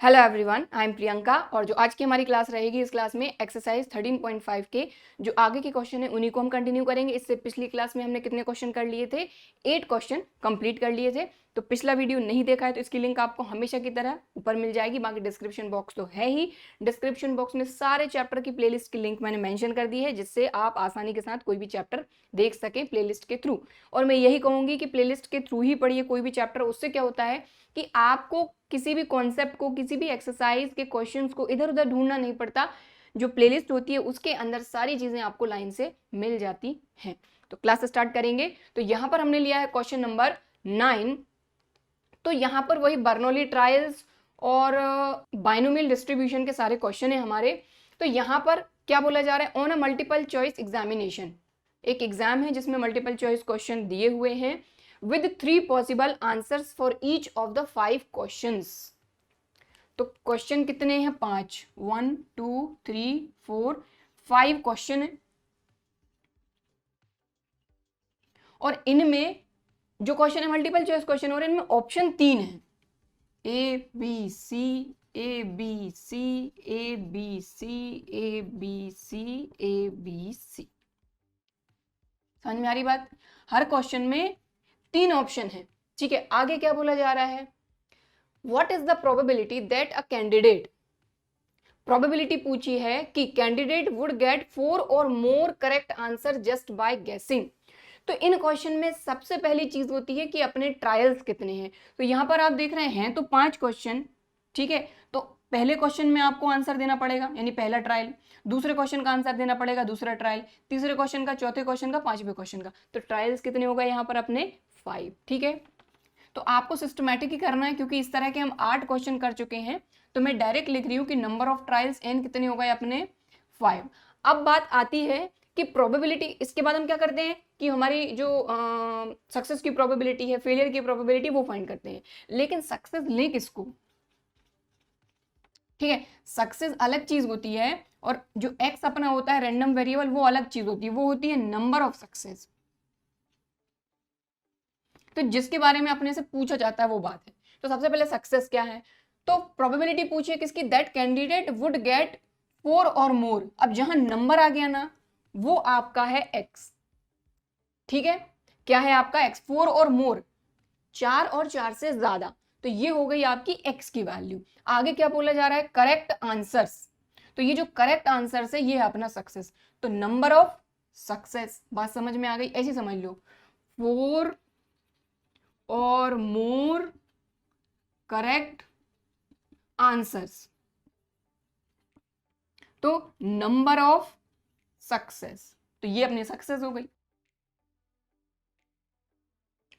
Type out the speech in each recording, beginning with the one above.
Hello everyone, I am Priyanka और जो आज की हमारी क्लास रहेगी इस क्लास में एक्सरसाइज 13.5 के जो आगे के क्वेश्चन है उन्हीं को हम कंटिन्यू करेंगे। इससे पिछली क्लास में हमने कितने क्वेश्चन कर लिए थे? 8 क्वेश्चन कंप्लीट कर लिए थे। तो पिछला वीडियो नहीं देखा है तो इसकी लिंक आपको हमेशा की तरह ऊपर मिल जाएगी। बाकी डिस्क्रिप्शन बॉक्स तो है ही, डिस्क्रिप्शन बॉक्स में सारे चैप्टर की प्लेलिस्ट की लिंक मैंने मेंशन कर दी है, जिससे आप आसानी के साथ कोई भी चैप्टर देख सकें प्लेलिस्ट के थ्रू। और मैं यही कहूँगी कि प्लेलिस्ट के थ्रू ही पढ़िए कोई भी चैप्टर। उससे क्या होता है कि आपको किसी भी कॉन्सेप्ट को, किसी भी एक्सरसाइज के क्वेश्चंस को इधर उधर ढूंढना नहीं पड़ता। जो प्लेलिस्ट होती है उसके अंदर सारी चीजें आपको लाइन से मिल जाती हैं। तो क्लास स्टार्ट करेंगे। तो यहां पर हमने लिया है क्वेश्चन नंबर 9। तो यहां पर वही बर्नौली ट्रायल्स और बाइनोमियल डिस्ट्रीब्यूशन के सारे क्वेश्चन है हमारे। तो यहां पर क्या बोला जा रहा है? On a multiple choice examination, एक एग्जाम है जिसमें मल्टीपल चॉइस क्वेश्चन दिए हुए हैं with 3 possible answers for each of the 5 questions। तो क्वेश्चन कितने हैं? 5, 1 2 3 4 5 क्वेश्चन है। और इनमें जो क्वेश्चन है मल्टीपल चॉइस क्वेश्चन और इनमें ऑप्शन 3 है, A B C A B C A B C A B C A B C. समझ में आ रही बात? हर क्वेश्चन में 3 ऑप्शन है। ठीक है, आगे क्या बोला जा रहा है? What is the probability that a candidate, probability पूछी है कि कैंडिडेट वुड गेट 4 और more correct answer just by गेसिंग। तो इन क्वेश्चन में सबसे पहली चीज होती है कि अपने ट्रायल्स कितने हैं। तो यहां पर आप देख रहे हैं तो 5 क्वेश्चन। ठीक है, तो पहले क्वेश्चन में आपको आंसर देना पड़ेगा, यानी पहला ट्रायल। दूसरे क्वेश्चन का आंसर देना पड़ेगा, दूसरा ट्रायल। तीसरे क्वेश्चन का, चौथे क्वेश्चन का, पांचवें क्वेश्चन का। तो ट्रायल्स कितने हो गए यहाँ पर अपने? 5। ठीक है, तो आपको सिस्टमैटिक ही करना है क्योंकि इस तरह के हम 8 क्वेश्चन कर चुके हैं। तो मैं डायरेक्ट लिख रही हूं कि नंबर ऑफ ट्रायल्स एन कितने हो गए अपने? 5। अब बात आती है कि प्रोबेबिलिटी, इसके बाद हम क्या करते हैं कि हमारी जो सक्सेस की प्रोबेबिलिटी है, फेलियर की प्रोबेबिलिटी, वो फाइंड करते हैं। लेकिन सक्सेस ले किसको? ठीक है, सक्सेस अलग चीज होती है और जो एक्स अपना होता है रैंडम वेरिएबल, वो अलग चीज होती है, वो होती है नंबर ऑफ सक्सेस। तो जिसके बारे में अपने से पूछा जाता है वो बात है। तो सबसे पहले सक्सेस क्या है? तो प्रोबेबिलिटी पूछिए किसकी? दैट कैंडिडेट वुड गेट 4 और मोर। अब जहां नंबर आ गया ना, वो आपका है एक्स। ठीक है, क्या है आपका? एक्स। 4 और मोर, 4 और 4 से ज्यादा। तो ये हो गई आपकी एक्स की वैल्यू। आगे क्या बोला जा रहा है? Correct answers. तो ये जो करेक्ट आंसर्स है ये है अपना सक्सेस। तो नंबर ऑफ सक्सेस, बात समझ में आ गई? ऐसी समझ लो, 4 और मोर करेक्ट आंसर्स, तो नंबर ऑफ सक्सेस। तो ये अपनी सक्सेस हो गई।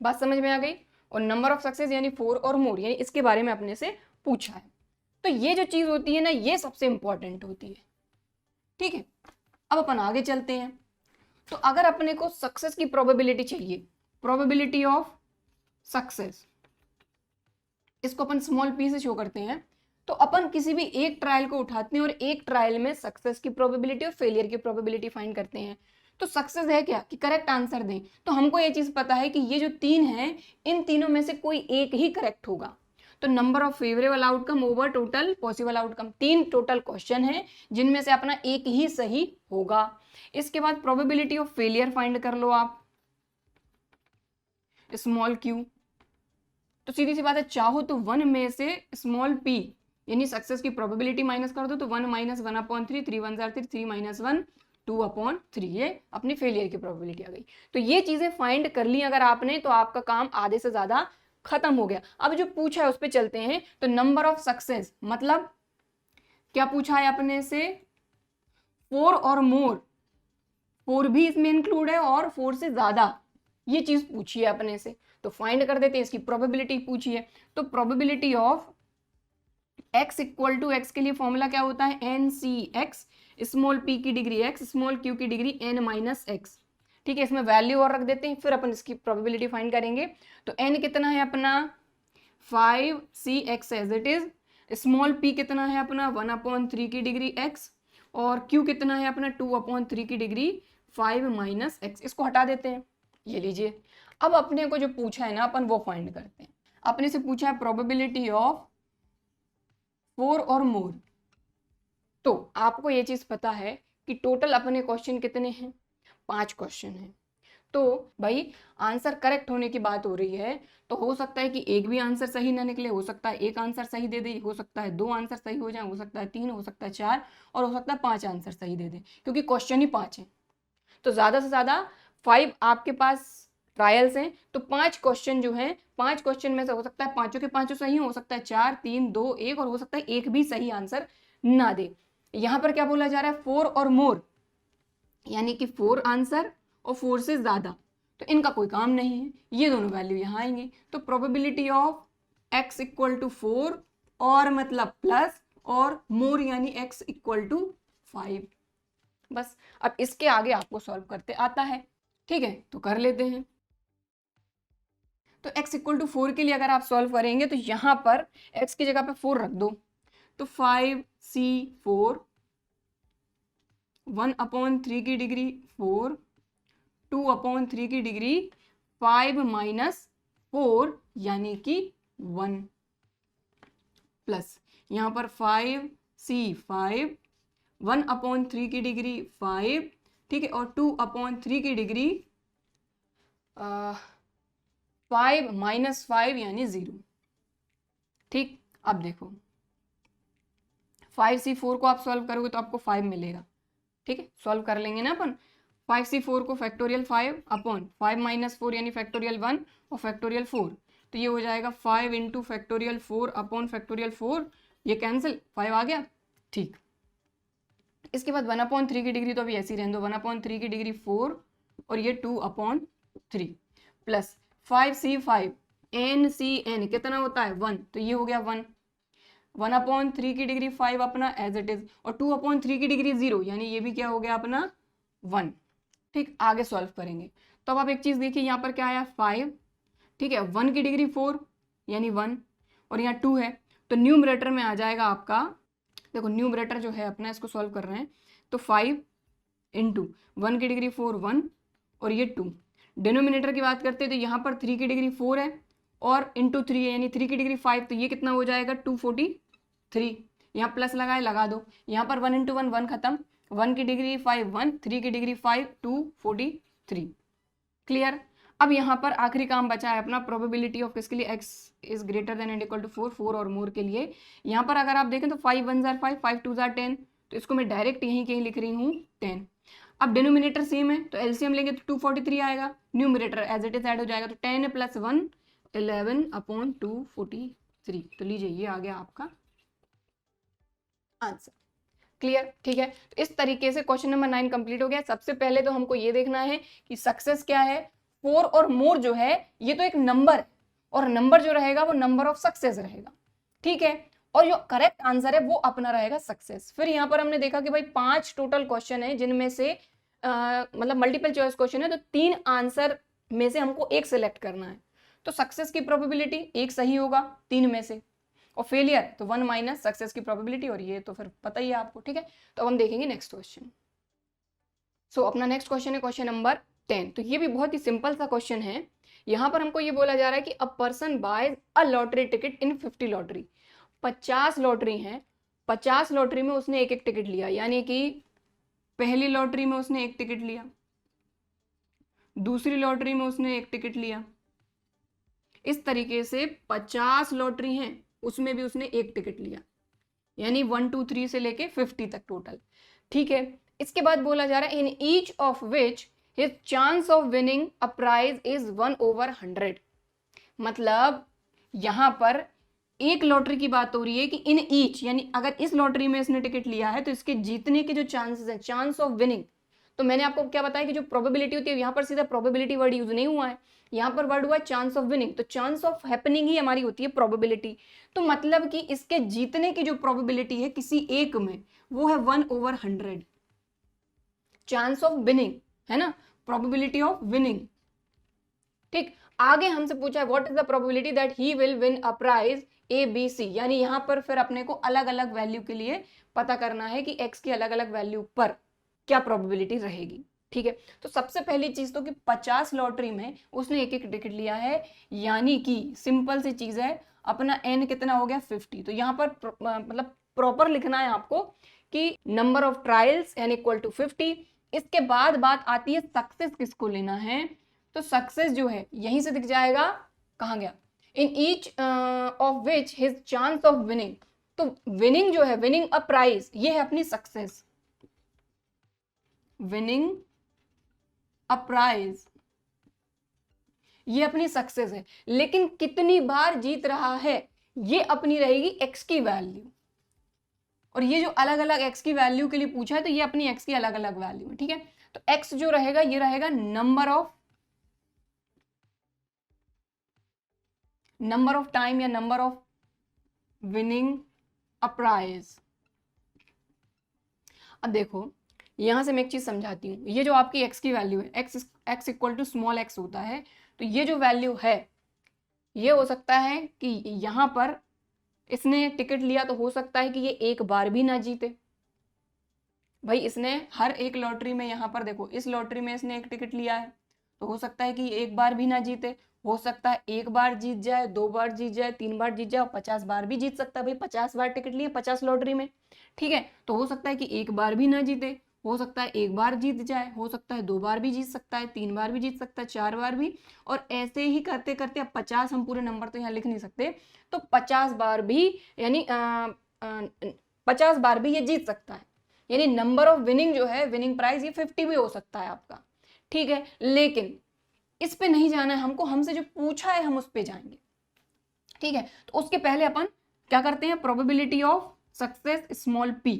बात समझ में आ गई? और नंबर ऑफ सक्सेस यानी 4 और मोर, यानी इसके बारे में अपने से पूछा है। तो ये जो चीज होती है ना, ये सबसे इंपॉर्टेंट होती है। ठीक है, अब अपन आगे चलते हैं। तो अगर अपने को सक्सेस की प्रोबेबिलिटी चाहिए, प्रोबेबिलिटी ऑफ सक्सेस, इसको अपन स्मॉल पी से शो करते हैं। तो अपन किसी भी एक ट्रायल को उठाते हैं और एक ट्रायल में सक्सेस की प्रोबेबिलिटी और फेलियर की प्रोबेबिलिटी फाइंड करते हैं। तो सक्सेस है क्या? कि करेक्ट आंसर दें। तो हमको ये चीज पता है कि ये जो 3 हैं, इन तीनों में से कोई एक ही करेक्ट होगा। तो number of favourable outcome over total possible outcome, 3 total question है जिनमें से अपना एक ही सही होगा। इसके बाद प्रोबेबिलिटी ऑफ फेलियर फाइंड कर लो आप, स्मॉल क्यू। तो सीधी सी बात है, चाहो तो 1 में से स्मॉल p यानी सक्सेस की प्रोबेबिलिटी माइनस कर दो। तो 1 माइनस 1/3, 3 1 3, 3 माइनस 1 2/3, ये अपनी फेलियर की प्रोबेबिलिटी आ गई। तो ये चीजें फाइंड कर ली अगर आपने, तो आपका काम आधे से ज्यादा खत्म हो गया। अब जो पूछा है उस पर चलते हैं। तो नंबर ऑफ सक्सेस मतलब क्या पूछा है अपने से? 4 और मोर, 4 भी इसमें इंक्लूड है और 4 से ज्यादा, ये चीज पूछी है अपने से। तो फाइंड कर देते हैं, इसकी प्रोबेबिलिटी पूछी है। तो probability of x equal to x के लिए फॉर्मूला क्या होता है? N C x, small p की डिग्री x, स्मॉल q की डिग्री n माइनस एक्स। ठीक है, इसमें वैल्यू और रख देते हैं, फिर अपन इसकी प्रोबेबिलिटी फाइंड करेंगे। तो n कितना है अपना? 5cx as it is. Small p कितना है अपना? 1/3 की डिग्री x, और q कितना है अपना? 2/3 की डिग्री 5 माइनस एक्स। इसको हटा देते हैं, ये लीजिए। अब अपने को जो पूछा है ना, अपन वो फाइंड करते हैं। अपने से पूछा है प्रोबेबिलिटी ऑफ 4 और मोर। तो आपको ये चीज पता है कि टोटल अपने क्वेश्चन कितने हैं, 5 क्वेश्चन हैं। तो भाई आंसर करेक्ट होने की बात हो रही है, तो हो सकता है कि एक भी आंसर सही ना निकले, हो सकता है एक आंसर सही दे दे, हो सकता है 2 आंसर सही हो जाए, हो सकता है 3, हो सकता है 4 और हो सकता है 5 आंसर सही दे दे, क्योंकि क्वेश्चन ही 5 है। तो ज्यादा से ज्यादा 5 आपके पास ट्रायल्स हैं, तो 5 क्वेश्चन जो है, 5 क्वेश्चन में से हो सकता है पांचों के पांचों सही हो सकता है 4, 3, 2, 1 और हो सकता है एक भी सही आंसर ना दे। यहां पर क्या बोला जा रहा है, 4 और मोर, यानी कि 4 आंसर और 4 से ज्यादा, तो इनका कोई काम नहीं है, ये दोनों वैल्यू यहां आएंगे। तो probability of x equal to 4 और मतलब प्लस और मोर यानी x इक्वल टू 5। बस अब इसके आगे आपको सॉल्व करते आता है, ठीक है, तो कर लेते हैं। तो x इक्वल टू 4 के लिए अगर आप सॉल्व करेंगे तो यहां पर x की जगह पे 4 रख दो, तो 5c4 1/3 की डिग्री 4, 2/3 की डिग्री 5 माइनस 4 यानी कि 1 प्लस यहां पर 5c5 1/3 की डिग्री 5, ठीक है, और 2/3 की डिग्री 5 माइनस 5 यानी 0। ठीक, अब देखो 5c4 को आप सॉल्व करोगे तो आपको 5 मिलेगा, ठीक है, सॉल्व कर लेंगे ना अपन। 5c4 को फैक्टोरियल 5 अपॉन 5 माइनस 4 यानी फैक्टोरियल 1 और फैक्टोरियल 4, तो ये हो जाएगा 5 इंटू फैक्टोरियल 4 अपॉन फैक्टोरियल 4, ये कैंसिल, 5 आ गया, ठीक। इसके बाद 1/3 की डिग्री तो अभी ऐसी रहने दो, 1/3 की डिग्री 4 और ये 2/3 प्लस 5c5 n कितना होता है 1, तो ये हो गया 1, 1/3 की डिग्री 5 अपना एज इट इज और 2/3 की डिग्री 0 यानी ये भी क्या हो गया अपना 1। ठीक, आगे सॉल्व करेंगे तो अब आप एक चीज देखिए, यहाँ पर क्या आया 5, ठीक है, 1 की डिग्री 4 यानी 1 और यहाँ 2 है, तो न्यूमरेटर में आ जाएगा आपका, देखो न्यूमरेटर जो है अपना, इसको सॉल्व कर रहे हैं तो 5 इंटू 1 की डिग्री 4 1 और ये 2। डिनोमिनेटर की बात करते हैं तो यहाँ पर 3 की डिग्री 4 है और इंटू 3 है यानी 3 की डिग्री 5, तो ये कितना हो जाएगा 243। यहाँ प्लस लगाए लगा दो, यहाँ पर 1 इंटू 1 1 खत्म, 1 की डिग्री 5 1, 3 की डिग्री 5 243। क्लियर। अब यहाँ पर आखिरी काम बचा है अपना प्रोबेबिलिटी ऑफ किसके लिए, x is greater than and equal to 4, 4 और मोर के लिए। यहाँ पर अगर आप देखें तो 5 1 जार 5, 5 2 जार 10, तो इसको मैं डायरेक्ट यहीं कहीं लिख रही हूँ 10। अब डिनोमिनेटर सेम है तो एलसीएम लेंगे तो 243 आएगा, numerator as it is add हो जाएगा, तो 10 प्लस 1 11/243। तो लीजिए ये आ गया आपका आंसर। क्लियर, ठीक है। तो इस तरीके से क्वेश्चन नंबर 9 कंप्लीट हो गया। सबसे पहले तो हमको ये देखना है कि सक्सेस क्या है। 4 और मोर जो है ये तो एक नंबर है और नंबर जो रहेगा वो नंबर ऑफ सक्सेस रहेगा, ठीक है, और जो करेक्ट आंसर है वो अपना रहेगा सक्सेस। फिर यहाँ पर हमने देखा कि भाई 5 टोटल क्वेश्चन है जिनमें से मतलब मल्टीपल चॉइस क्वेश्चन है, तो 3 आंसर में से हमको एक सिलेक्ट करना है, तो सक्सेस की प्रोबेबिलिटी एक सही होगा 3 में से, और फेलियर तो 1 माइनस सक्सेस की प्रोबेबिलिटी, और ये तो फिर पता ही है आपको, ठीक है। तो अब हम देखेंगे नेक्स्ट क्वेश्चन। सो अपना नेक्स्ट क्वेश्चन है क्वेश्चन नंबर 10। तो ये भी बहुत ही सिंपल सा क्वेश्चन है। यहाँ पर हमको ये बोला जा रहा है कि a person boys a lottery ticket in 50 lottery, 50 lottery हैं, 50 लॉटरी में उसने एक एक टिकट लिया, यानी कि पहली लॉटरी में उसने एक टिकट लिया, दूसरी लॉटरी में उसने एक टिकट लिया, इस तरीके से 50 लॉटरी हैं उसमें भी उसने एक टिकट लिया, यानी 1 2 3 से लेके 50 तक टोटल, ठीक है। इसके बाद बोला जा रहा है in each of which his chance of winning a prize is 1/100। मतलब यहां पर एक लॉटरी की बात हो रही है कि इन ईच, यानी अगर इस लॉटरी में इसने टिकट लिया है तो इसके जीतने के जो चांसेस है, चांस ऑफ विनिंग, तो मैंने आपको क्या बताया कि जो प्रोबेबिलिटी होती है यहाँ पर सीधा प्रोबेबिलिटी वर्ड यूज नहीं हुआ है, यहाँ पर वर्ड हुआ है चांस ऑफ विनिंग, तो चांस ऑफ हैपनिंग ही हमारी होती है प्रोबेबिलिटी। तो मतलब कि इसके जीतने की जो प्रोबेबिलिटी है किसी एक में वो है 1/100। चांस ऑफ विनिंग है ना, प्रोबेबिलिटी ऑफ विनिंग, ठीक। आगे हमसे पूछा है what is the probability that he will win a prize ABC, यानी यहां पर फिर अपने को अलग अलग वैल्यू के लिए पता करना है कि x की अलग अलग वैल्यू पर क्या प्रोबेबिलिटी रहेगी, ठीक है। तो सबसे पहली चीज तो कि 50 लॉटरी में उसने एक एक टिकट लिया है, यानी कि सिंपल सी चीज है, अपना n कितना हो गया 50। तो यहाँ पर मतलब प्रॉपर लिखना है आपको कि number of trials n equal to 50। इसके बाद बात आती है सक्सेस किसको लेना है, तो सक्सेस जो है यहीं से दिख जाएगा, कहाँ गया, इन each of which his chance of winning. तो विनिंग जो है, विनिंग अ प्राइज, ये है अपनी सक्सेस, विनिंग अ प्राइज ये अपनी सक्सेस है। लेकिन कितनी बार जीत रहा है ये अपनी रहेगी एक्स की वैल्यू, और ये जो अलग अलग एक्स की वैल्यू के लिए पूछा है तो ये अपनी एक्स की अलग अलग वैल्यू है, ठीक है। तो एक्स जो रहेगा ये रहेगा नंबर ऑफ टाइम या number of winning a prize. अब देखो यहां से मैं एक चीज समझाती हूँ, ये जो आपकी एक्स की वैल्यू है, x equal to small x होता है, तो ये जो वैल्यू है ये हो सकता है कि यहां पर इसने टिकट लिया तो हो सकता है कि ये एक बार भी ना जीते। भाई इसने हर एक लॉटरी में, यहाँ पर देखो इस लॉटरी में इसने एक टिकट लिया है तो हो सकता है कि एक बार भी ना जीते, हो सकता है एक बार जीत जाए, 2 बार जीत जाए, 3 बार जीत जाए, और 50 बार भी जीत सकता है। भाई 50 बार टिकट लिए 50 लॉटरी में, ठीक है। तो हो सकता है कि एक बार भी ना जीते, हो सकता है एक बार जीत जाए, हो सकता है 2 बार भी जीत सकता है, 3 बार भी जीत सकता है, 4 बार भी, और ऐसे ही करते करते, अब 50 हम पूरे नंबर तो यहाँ लिख नहीं सकते, तो 50 बार भी यानी 50 बार भी ये जीत सकता है। यानी नंबर ऑफ विनिंग जो है, विनिंग प्राइस, ये 50 भी हो सकता है आपका, ठीक है। लेकिन इस पे नहीं जाना है हमको, हमसे जो पूछा है हम उस पे जाएंगे, ठीक है। तो उसके पहले अपन क्या करते हैं, probability of success small p।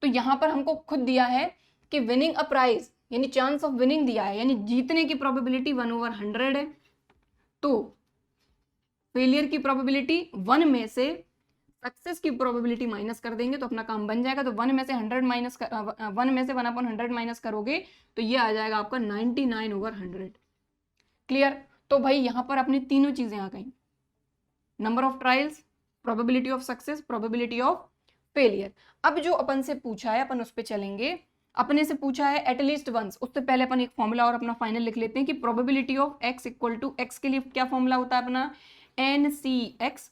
तो यहां पर हमको खुद दिया है कि विनिंग अ प्राइज यानी चांस ऑफ विनिंग दिया है, यानी जीतने की प्रोबेबिलिटी 1/100 है। तो फेलियर की प्रोबेबिलिटी 1 में से सक्सेस की प्रोबेबिलिटी माइनस कर देंगे तो अपना काम बन जाएगा। तो 1 में से 100 माइनस 1 में से 1/100 माइनस करोगे तो ये आ जाएगा आपका 99/100। क्लियर। तो भाई यहां पर अपनी तीनों चीजें आ गई, number of trials, probability of success, probability of failure. अब जो अपन से पूछा है अपन उस पर चलेंगे। अपने से पूछा है एटलीस्ट वंस, उससे पहले अपन एक फॉर्मूला और अपना फाइनल लिख लेते हैं कि probability of x equal to, x के लिए क्या फॉर्मूला होता है अपना, एन सी एक्स,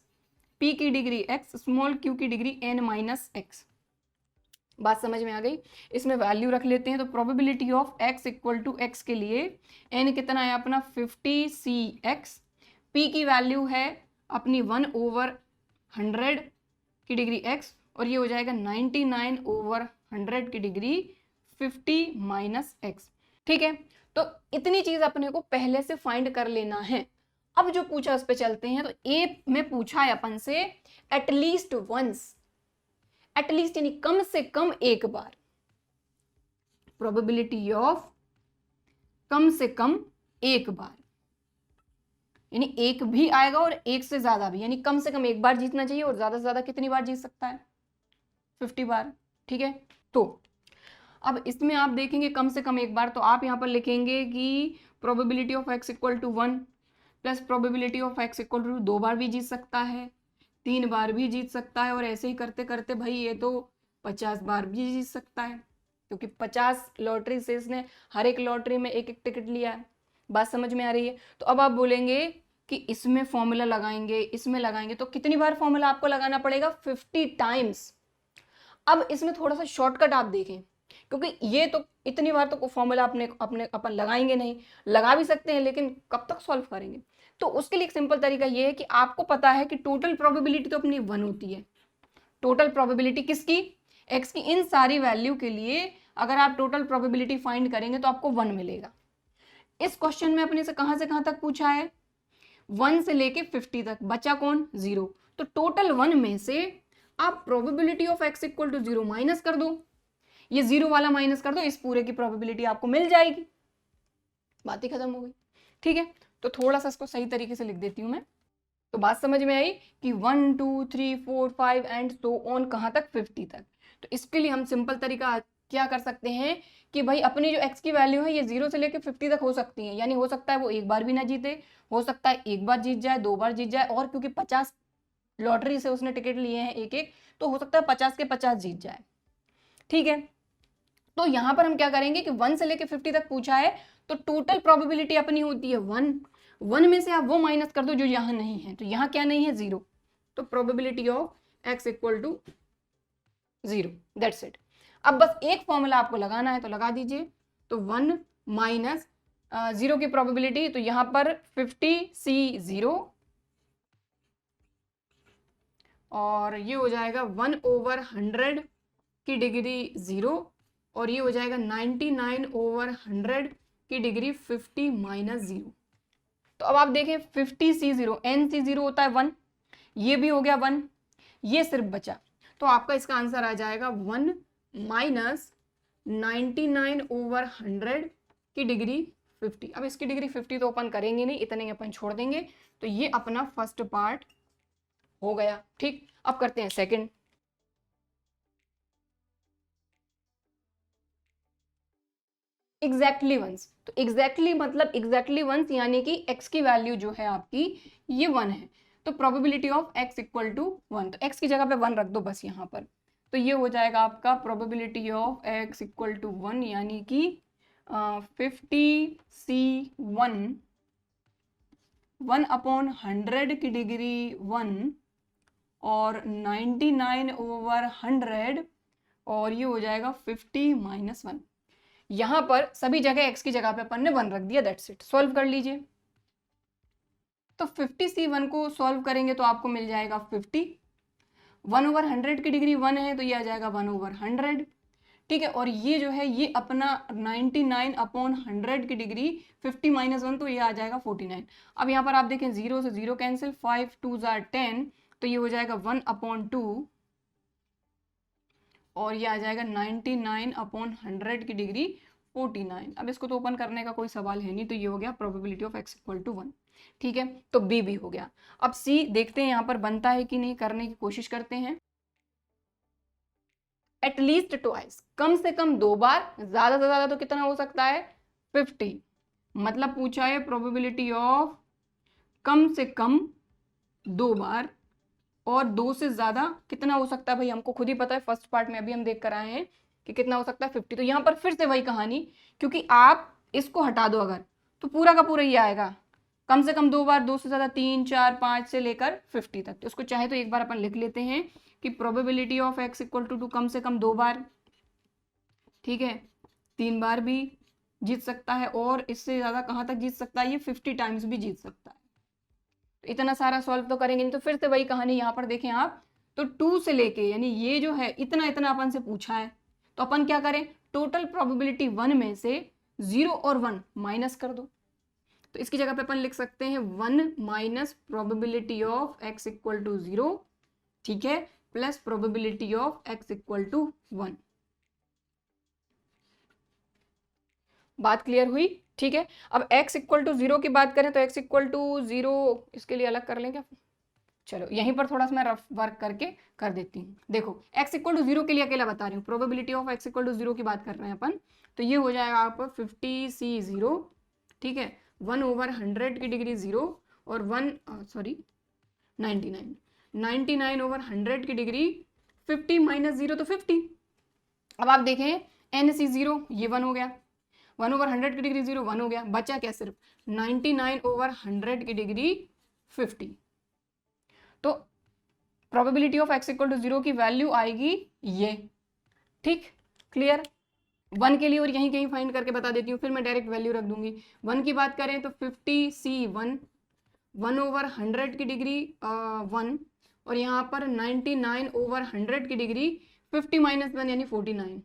पी की डिग्री एक्स, स्मॉल क्यू की डिग्री एन माइनस एक्स। बात समझ में आ गई। इसमें वैल्यू रख लेते हैं। तो probability of x equal to x के लिए एन कितना है अपना 50 सी एक्स, पी की वैल्यू है अपनी 1/100 की डिग्री एक्स, और ये हो जाएगा 99/100 की डिग्री 50 माइनस एक्स, ठीक है। तो इतनी चीज अपने को पहले से फाइंड कर लेना है। अब जो पूछा उस पे चलते हैं। तो ए में पूछा है अपन से एटलीस्ट वंस, एटलीस्ट यानी कम से कम एक बार, प्रोबेबिलिटी ऑफ कम से कम एक बार, यानी एक भी आएगा और एक से ज्यादा भी, यानी कम से कम एक बार जीतना चाहिए, और ज्यादा से ज्यादा कितनी बार जीत सकता है, 50 बार, ठीक है। तो अब इसमें आप देखेंगे कम से कम एक बार, तो आप यहां पर लिखेंगे कि probability of x equal to 1 plus probability of x equal to 2 बार भी जीत सकता है, 3 बार भी जीत सकता है, और ऐसे ही करते करते भाई ये तो 50 बार भी जीत सकता है, क्योंकि 50 लॉटरी से इसने हर एक लॉटरी में एक एक टिकट लिया है। बात समझ में आ रही है। तो अब आप बोलेंगे कि इसमें फॉर्मूला लगाएंगे, इसमें लगाएंगे, तो कितनी बार फॉर्मूला आपको लगाना पड़ेगा, 50 टाइम्स। अब इसमें थोड़ा सा शॉर्टकट आप देखें, क्योंकि ये तो इतनी बार तो फॉर्मूला अपन लगाएंगे नहीं, लगा भी सकते हैं लेकिन कब तक सॉल्व करेंगे। तो उसके लिए एक सिंपल तरीका ये है कि आपको पता है कि टोटल प्रोबेबिलिटी तो अपनी 1 होती है। टोटल प्रोबेबिलिटी किसकी, एक्स की, इन सारी वैल्यू के लिए अगर आप टोटल प्रोबेबिलिटी फाइंड करेंगे तो आपको 1 मिलेगा। इस क्वेश्चन में अपने से कहां तक पूछा है, 1 से लेके 50 तक, बचा कौन, 0। तो टोटल 1 में से आप probability of x equal to 0 minus कर दो, ये 0 वाला माइनस कर दो, इस पूरे की प्रोबेबिलिटी आपको मिल जाएगी, बात ही खत्म हो गई, ठीक है। तो थोड़ा सा इसको सही तरीके से लिख देती हूं मैं। तो बात समझ में आई कि 1 2 3 4 5 एंड सो ऑन, कहां तक, 50 तक। तो इसके लिए हम सिंपल तरीका क्या कर सकते हैं कि भाई अपनी जो x की वैल्यू है ये 0 से लेकर 50 तक हो सकती है, यानी हो सकता है वो एक बार भी ना जीते, हो सकता है एक बार जीत जाए, 2 बार जीत जाए, और क्योंकि 50 लॉटरी से उसने टिकट लिए हैं एक एक, तो हो सकता है 50 के 50 जीत जाए, ठीक है। तो यहां पर हम क्या करेंगे कि 1 से लेकर 50 तक पूछा है, तो टोटल प्रोबेबिलिटी अपनी होती है 1, 1 में से आप वो माइनस कर दो जो यहाँ नहीं है, तो यहाँ क्या नहीं है, 0, तो probability of x equal to 0, that's it. अब बस एक फॉर्मूला आपको लगाना है तो लगा दीजिए। तो 1 माइनस 0 की प्रोबेबिलिटी, तो यहाँ पर 50c0 और ये हो जाएगा 1/100 की डिग्री 0 और ये हो जाएगा 99/100 की डिग्री 50 माइनस 0। तो अब आप देखें 50c0, nc0 होता है 1, ये भी हो गया 1, ये सिर्फ बचा, तो आपका इसका आंसर आ जाएगा 1 माइनस 99/100 की डिग्री 50। अब इसकी डिग्री 50 तो ओपन करेंगे नहीं, इतने अपन छोड़ देंगे। तो ये अपना फर्स्ट पार्ट हो गया। ठीक, अब करते हैं सेकंड। एग्जैक्टली वंस, तो एग्जैक्टली मतलब एग्जैक्टली वंस यानी कि x की वैल्यू जो है आपकी ये 1 है, तो probability of x equal to 1, तो x की जगह पे 1 रख दो बस यहाँ पर। तो ये हो जाएगा आपका probability of x equal to 1 यानी कि 50c1 1/100 की डिग्री 1 और 99/100 और ये हो जाएगा 50 माइनस 1। यहां पर सभी जगह x की जगह पे अपन ने 1 रख दिया, दैट्स इट। सॉल्व कर लीजिए। तो 50c1 को सॉल्व करेंगे तो आपको मिल जाएगा 50, 1/100 की डिग्री 1 है तो ये आ जाएगा 1/100, ठीक है। और ये जो है ये अपना 99/100 की डिग्री 50 माइनस 1, तो ये आ जाएगा 49। अब यहाँ पर आप देखें 0 से 0 कैंसिल, 5 2 10, तो ये हो जाएगा 1/2 और ये आ जाएगा 99/100 की डिग्री 49। अब इसको तो ओपन करने का कोई सवाल है नहीं, तो ये हो गया probability of x equal to 1, ठीक है। तो b भी हो गया। अब c देखते हैं यहाँ पर बनता है कि नहीं, करने की कोशिश करते हैं। एटलीस्ट ट्वाइस, कम से कम 2 बार, ज्यादा से ज्यादा तो कितना हो सकता है 50, मतलब पूछा है प्रोबेबिलिटी ऑफ कम से कम 2 बार और 2 से ज्यादा कितना हो सकता है भाई, हमको खुद ही पता है, फर्स्ट पार्ट में अभी हम देख कर आए हैं कि कितना हो सकता है 50। तो यहाँ पर फिर से वही कहानी, क्योंकि आप इसको हटा दो अगर तो पूरा का पूरा ही आएगा, कम से कम 2 बार, 2 से ज्यादा 3 4 5 से लेकर 50 तक। तो इसको चाहे तो एक बार अपन लिख लेते हैं कि probability of x equal to कम से कम 2 बार, ठीक है, 3 बार भी जीत सकता है और इससे ज्यादा कहाँ तक जीत सकता है, ये 50 टाइम्स भी जीत सकता है। तो इतना सारा सॉल्व तो करेंगे नहीं, तो फिर से वही कहानी यहाँ पर देखें आप, तो 2 से लेके यानी ये जो है इतना इतना अपन से पूछा है, तो अपन क्या करें, टोटल प्रोबेबिलिटी 1 में से 0 और 1 माइनस कर दो। तो इसकी जगह पे अपन लिख सकते हैं 1 minus probability of x equal to 0, ठीक है, plus probability of x equal to 1। बात क्लियर हुई, ठीक है। अब x इक्वल टू 0 की बात करें तो x इक्वल टू 0 इसके लिए अलग कर लें क्या, चलो यहीं पर थोड़ा सा मैं रफ वर्क करके कर देती हूँ। देखो x इक्वल टू 0 के लिए अकेला बता रही हूँ, probability of x equal to 0 की बात कर रहे हैं अपन, तो ये हो जाएगा आपको 50c0, ठीक है, 1/100 की डिग्री 0 और 99/100 की डिग्री 50 माइनस 0 तो 50। अब आप देखें nc0 ये 1 हो गया, 1/100 की डिग्री 0 1 हो गया, बचा क्या सिर्फ 99/100 की डिग्री 50। तो probability of x equal to 0 की वैल्यू आएगी ये, ठीक, क्लियर। 1 के लिए और यहीं कहीं फाइंड करके बता देती हूँ, फिर मैं डायरेक्ट वैल्यू रख दूंगी। 1 की बात करें तो 50c1 1/100 की डिग्री 1 और यहाँ पर 99/100 की डिग्री 50 माइनस 1 यानी 49।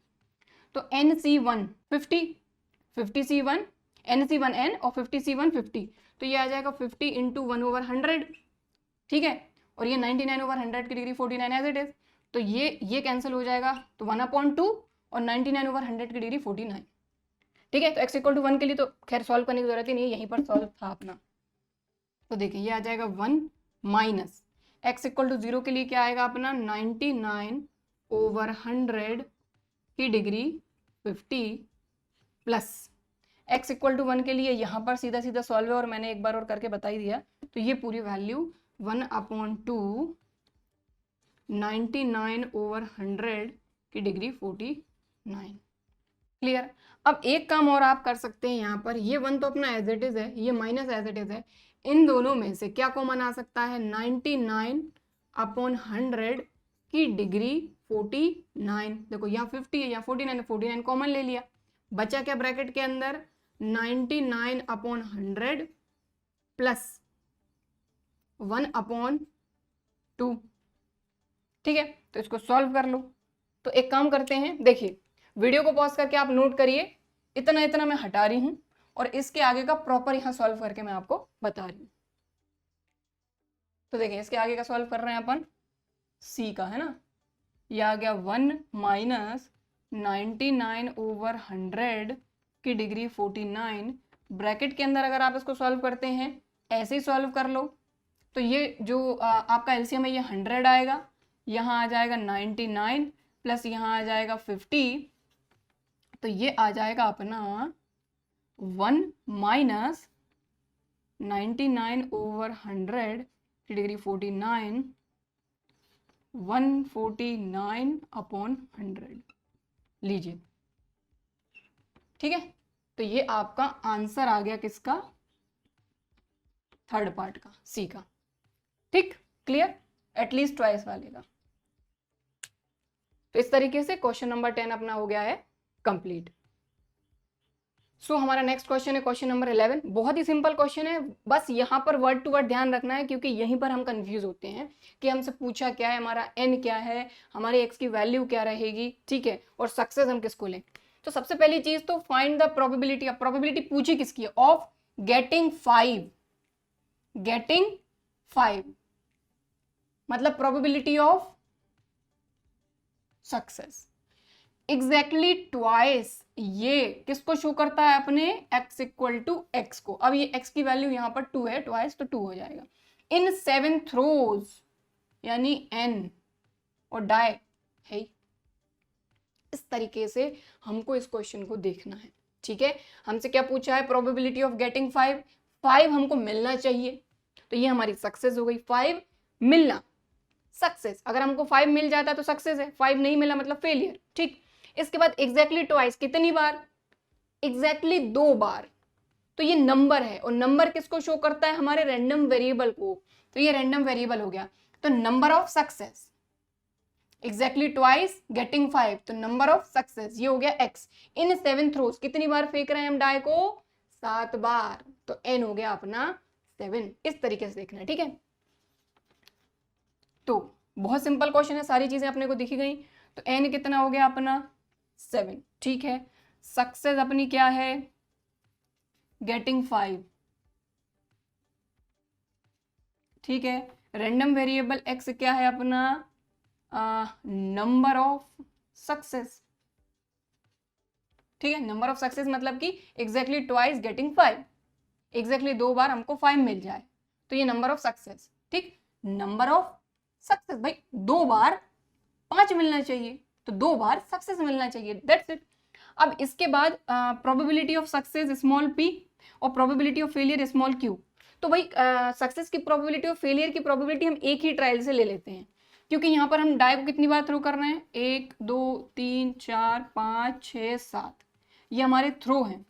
तो nc1 50c1 nc1 n और 50c1 50, तो ये आ जाएगा 50 इंटू 1/100, ठीक है, और ये 99/100 की डिग्री 49 एज इट इज, तो ये कैंसिल हो जाएगा, तो 1/2 और 99/100 की डिग्री 49, ठीक है। तो x इक्वल टू 1 के लिए तो खैर सॉल्व करने की जरूरत ही नहीं है, यहीं पर सॉल्व था अपना। तो देखिए ये आ जाएगा 1 माइनस x इक्वल टू 0 के लिए क्या आएगा अपना 99/100 की degree 50 plus x equal to 1 के लिए यहाँ पर सीधा सीधा सॉल्व है और मैंने एक बार और करके बता ही दिया, तो ये पूरी वैल्यू 1/2 99/100 की डिग्री 49, क्लियर। अब एक काम और आप कर सकते हैं यहाँ पर, ये 1 तो अपना एज इट इज है, ये माइनस एज इट इज है, इन दोनों में से क्या कॉमन आ सकता है, 99/100 की डिग्री 49। देखो यहाँ 50 है, यहाँ 49 है, 49 कॉमन ले लिया, बचा क्या ब्रैकेट के अंदर, 99/100 प्लस 1/2। ठीक है, तो इसको सॉल्व कर लो। तो एक काम करते हैं, देखिए वीडियो को पॉज करके आप नोट करिए, इतना इतना मैं हटा रही हूं और इसके आगे का प्रॉपर यहां सॉल्व करके मैं आपको बता रही हूं। तो देखिए इसके आगे का सॉल्व कर रहे हैं अपन, सी का है ना, ये आ गया 1 माइनस 99/100 की डिग्री 49। ब्रैकेट के अंदर अगर आप इसको सॉल्व करते हैं, ऐसे ही सॉल्व कर लो, तो ये जो आपका एलसीएम है ये 100 आएगा, यहाँ आ जाएगा 99 प्लस यहाँ आ जाएगा 50, तो ये आ जाएगा अपना 1 माइनस 99/100 की डिग्री 49, 149/100 लीजिए। ठीक है, तो ये आपका आंसर आ गया किसका, थर्ड पार्ट का, सी का। ठीक, क्लियर, एटलीस्ट ट्वाइस वाले का। तो इस तरीके से क्वेश्चन नंबर 10 अपना हो गया है कंप्लीट। सो हमारा नेक्स्ट क्वेश्चन है क्वेश्चन नंबर 11। बहुत ही सिंपल क्वेश्चन है, बस यहाँ पर वर्ड टू वर्ड ध्यान रखना है, क्योंकि यहीं पर हम कंफ्यूज होते हैं कि हमसे पूछा क्या है, हमारा n क्या है, हमारे x की वैल्यू क्या रहेगी, ठीक है, और सक्सेस हम किसको लें। तो सबसे पहली चीज तो फाइंड द प्रोबेबिलिटी। अब प्रोबेबिलिटी पूछी किसकी है, ऑफ गेटिंग 5 मतलब probability of success exactly twice. ये किसको शो करता है, अपने x इक्वल टू x को। अब ये x की वैल्यू यहाँ पर 2 है, ट्वाइस तो 2 हो जाएगा। इन 7 थ्रोज यानी n और डाई है। इस तरीके से हमको इस क्वेश्चन को देखना है। ठीक है, हमसे क्या पूछा है, प्रोबेबिलिटी ऑफ गेटिंग 5 हमको मिलना चाहिए, तो ये हमारी सक्सेस हो गई। 5 मिलना सक्सेस, अगर हमको 5 मिल जाता है तो सक्सेस है, 5 नहीं मिला मतलब फेलियर। ठीक, इसके बाद एग्जैक्टली ट्वाइस, कितनी बार, एग्जैक्टली 2 बार, तो ये नंबर है, और नंबर किसको शो करता है, हमारे रैंडम वेरिएबल को, तो ये रैंडम वेरिएबल हो गया। तो number of success exactly twice getting 5, तो नंबर ऑफ सक्सेस ये हो गया x। इन 7 थ्रोज, कितनी बार फेंक रहे हैं हम डाई को, 7 बार, तो n हो गया अपना 7। इस तरीके से देखना है। ठीक है, तो बहुत सिंपल क्वेश्चन है, सारी चीजें अपने को दिखी गई। तो n कितना हो गया अपना 7। ठीक है, सक्सेस अपनी क्या है, गेटिंग 5। ठीक है, रैंडम वेरिएबल x क्या है अपना, नंबर ऑफ सक्सेस। ठीक है, नंबर ऑफ सक्सेस मतलब कि एग्जैक्टली ट्वाइस गेटिंग 5, एग्जैक्टली 2 बार हमको 5 मिल जाए, तो ये नंबर ऑफ सक्सेस। ठीक, नंबर ऑफ सक्सेस, भाई 2 बार 5 मिलना चाहिए, तो 2 बार सक्सेस मिलना चाहिए, दैट्स इट। अब इसके बाद probability of success small p और probability of failure small q। तो भाई सक्सेस की प्रोबेबिलिटी और फेलियर की प्रोबेबिलिटी हम एक ही ट्रायल से ले लेते हैं, क्योंकि यहाँ पर हम डाई को कितनी बार थ्रो कर रहे हैं, 1 2 3 4 5 6 7, ये हमारे थ्रो हैं।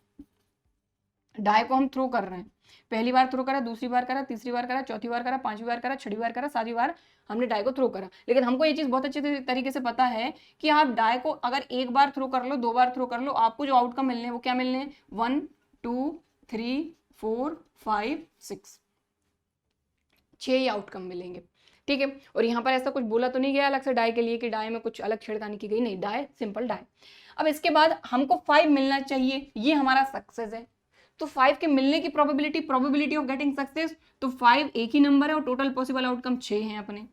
डाई को हम थ्रो कर रहे हैं, पहली बार थ्रो करा, दूसरी बार करा, तीसरी बार करा, चौथी बार करा, पांचवी बार करा, छठी बार करा, 7वीं बार हमने डाई को थ्रो करा। लेकिन हमको ये चीज बहुत अच्छे तरीके से पता है कि आप डाई को अगर 1 बार थ्रो कर लो, 2 बार थ्रो कर लो, आपको जो आउटकम मिलने हैं वो क्या मिलने हैं, 1 2 3 4 5 6, 6 ही आउटकम मिलेंगे। ठीक है, और यहाँ पर ऐसा कुछ बोला तो नहीं गया अलग से डाई के लिए कि डाई में कुछ अलग छेड़खानी की गई, नहीं, डाई सिंपल डाई। अब इसके बाद हमको 5 मिलना चाहिए, ये हमारा सक्सेस है। तो 5 के मिलने की प्रोबेबिलिटी ऑफ गेटिंग सक्सेस, तो 5 एक ही नंबर है और टोटल पॉसिबल आउटकम 6 हैं अपने।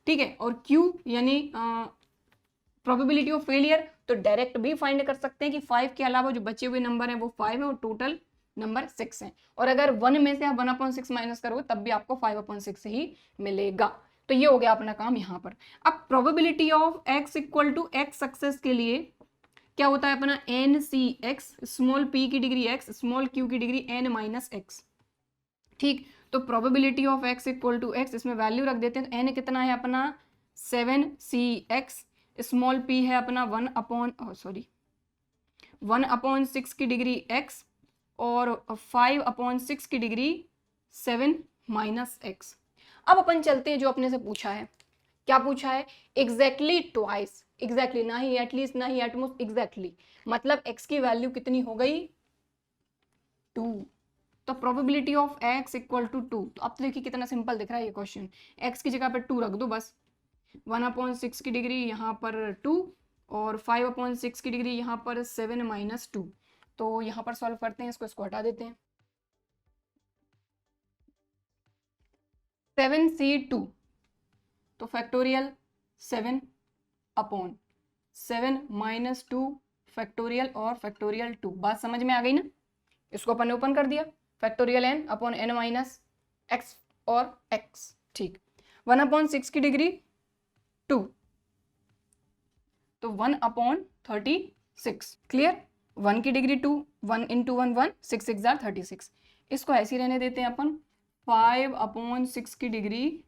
ठीक है, और Q यानी प्रोबेबिलिटी ऑफ फेलियर, तो डायरेक्ट भी फाइंड कर सकते हैं कि 5 के अलावा जो बचे हुए नंबर हैं वो 5 है और टोटल नंबर 6 है। और अगर 1 में से आप 1/6 माइनस करोगे तब भी आपको 5/6 ही मिलेगा। तो ये हो गया अपना काम यहाँ पर। अब probability of x equal to x success के लिए क्या होता है अपना, NCX, स्मॉल p की डिग्री x, स्मॉल q की डिग्री n माइनस x। ठीक, तो probability of x equal to x, इसमें वैल्यू रख देते हैं, तो n कितना है अपना 7cx, स्मॉल p है अपना 1/6 की डिग्री x और 5/6 की डिग्री 7 माइनस एक्स। अब अपन चलते हैं जो अपने से पूछा है, क्या पूछा है, एग्जैक्टली ट्वाइस, एग्जैक्टली, ना ही एटलीस्ट ना ही एटमोस्ट, एग्जैक्टली, मतलब x की वैल्यू कितनी हो गई 2, तो probability of x equal to 2। तो अब तो देखिए कितना सिंपल दिख रहा है ये क्वेश्चन, x की जगह पर 2 रख दो बस, 1/6 की डिग्री यहाँ पर 2 और 5/6 की डिग्री यहाँ पर 7 माइनस 2। तो यहाँ पर सॉल्व करते हैं, इसको हटा देते हैं, 7c2, तो फैक्टोरियल 7/7 माइनस 2 फैक्टोरियल और फैक्टोरियल 2। बात समझ में आ गई ना, इसको अपन ने ओपन कर दिया, factorial n upon n minus x और x, ठीक, 1/6 की डिग्री 2, तो 1/36, क्लियर, 1 की डिग्री 2, 1 इंटू 1 1, 6 6 जार 36, इसको ऐसे ही रहने देते हैं अपन, 5/6 की डिग्री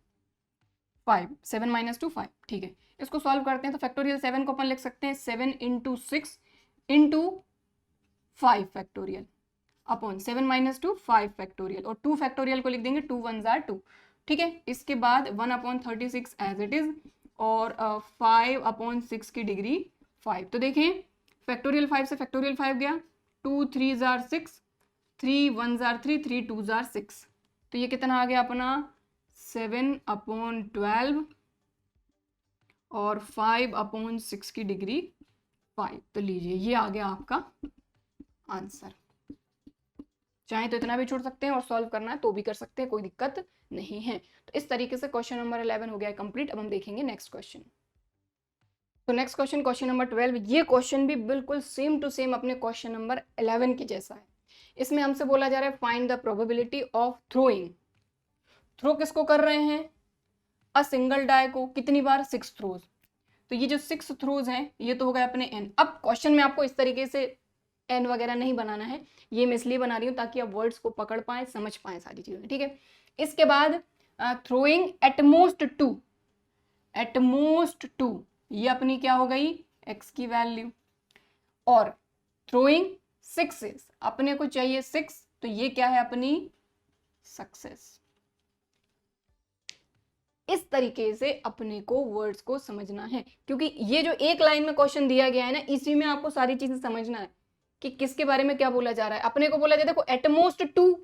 5, 7 माइनस 2 5, ठीक है, इसको सॉल्व करते हैं तो फैक्टोरियल 7 को अपन लिख सकते हैं 7 into 6 into 5 factorial upon 7 minus 2 5 factorial, और 2 फैक्टोरियल को लिख देंगे 2 1 जार 2, ठीक है, इसके बाद 1/36 एज इट इज और 5/6 की डिग्री 5। तो देखें फैक्टोरियल 5 से फैक्टोरियल 5 गया, 2 3 जार 6, 3 1 जार 3, 3 2 जार 6, तो ये कितना आ गया अपना 7/12 और 5/6 की डिग्री 5। तो लीजिए ये आ गया आपका आंसर। चाहे तो इतना भी छोड़ सकते हैं और सॉल्व करना है तो भी कर सकते हैं, कोई दिक्कत नहीं है। तो इस तरीके से क्वेश्चन नंबर 11 हो गया है कंप्लीट। अब हम देखेंगे नेक्स्ट क्वेश्चन। तो नेक्स्ट क्वेश्चन, क्वेश्चन नंबर 12, ये क्वेश्चन भी बिल्कुल सेम टू सेम अपने क्वेश्चन नंबर 11 के जैसा है। इसमें हमसे बोला जा रहा है find the probability of throwing. Throw किसको कर रहे हैं, अ सिंगल डाई को, कितनी बार, 6 थ्रोज। तो ये जो 6 थ्रोज हैं ये तो हो गए अपने n। अब क्वेश्चन में आपको इस तरीके से n वगैरह नहीं बनाना है, ये मैं इसलिए बना रही हूँ ताकि आप वर्ड्स को पकड़ पाएं, समझ पाएं सारी चीजें, ठीक है। इसके बाद थ्रोइंग एटमोस्ट 2, एटमोस्ट 2, ये अपनी क्या हो गई x की वैल्यू, और थ्रोइंग 6, अपने को चाहिए 6, तो ये क्या है अपनी सक्सेस। इस तरीके से अपने को वर्ड्स को समझना है, क्योंकि ये जो एक लाइन में क्वेश्चन दिया गया है ना, इसी में आपको सारी चीजें समझना है कि किसके बारे में क्या बोला जा रहा है। अपने को बोला जाए देखो एटमोस्ट 2,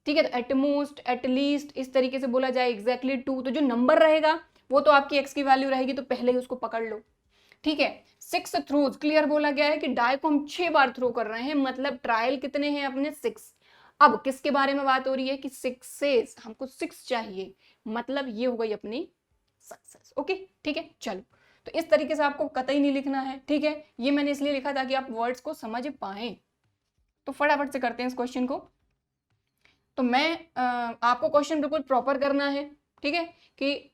ठीक है, तो एटमोस्ट, एटलीस्ट, इस तरीके से बोला जाए एग्जैक्टली 2, तो जो नंबर रहेगा वो तो आपकी x की वैल्यू रहेगी, तो पहले ही उसको पकड़ लो, ठीक है। 6 थ्रोज, क्लियर बोला गया है कि डाई को हम 6 बार थ्रो कर रहे हैं, मतलब ट्रायल कितने हैं अपने 6। अब किसके बारे में बात हो रही है कि 6 हमको 6 चाहिए, मतलब ये हो गई अपनी सक्सेस। ओके, ठीक है, चलो, तो इस तरीके से आपको कतई नहीं लिखना है, ठीक है, ये मैंने इसलिए लिखा ताकि आप वर्ड्स को समझ पाएं। तो फटाफट से करते हैं इस क्वेश्चन को। तो मैं आपको क्वेश्चन बिल्कुल प्रॉपर करना है, ठीक है, कि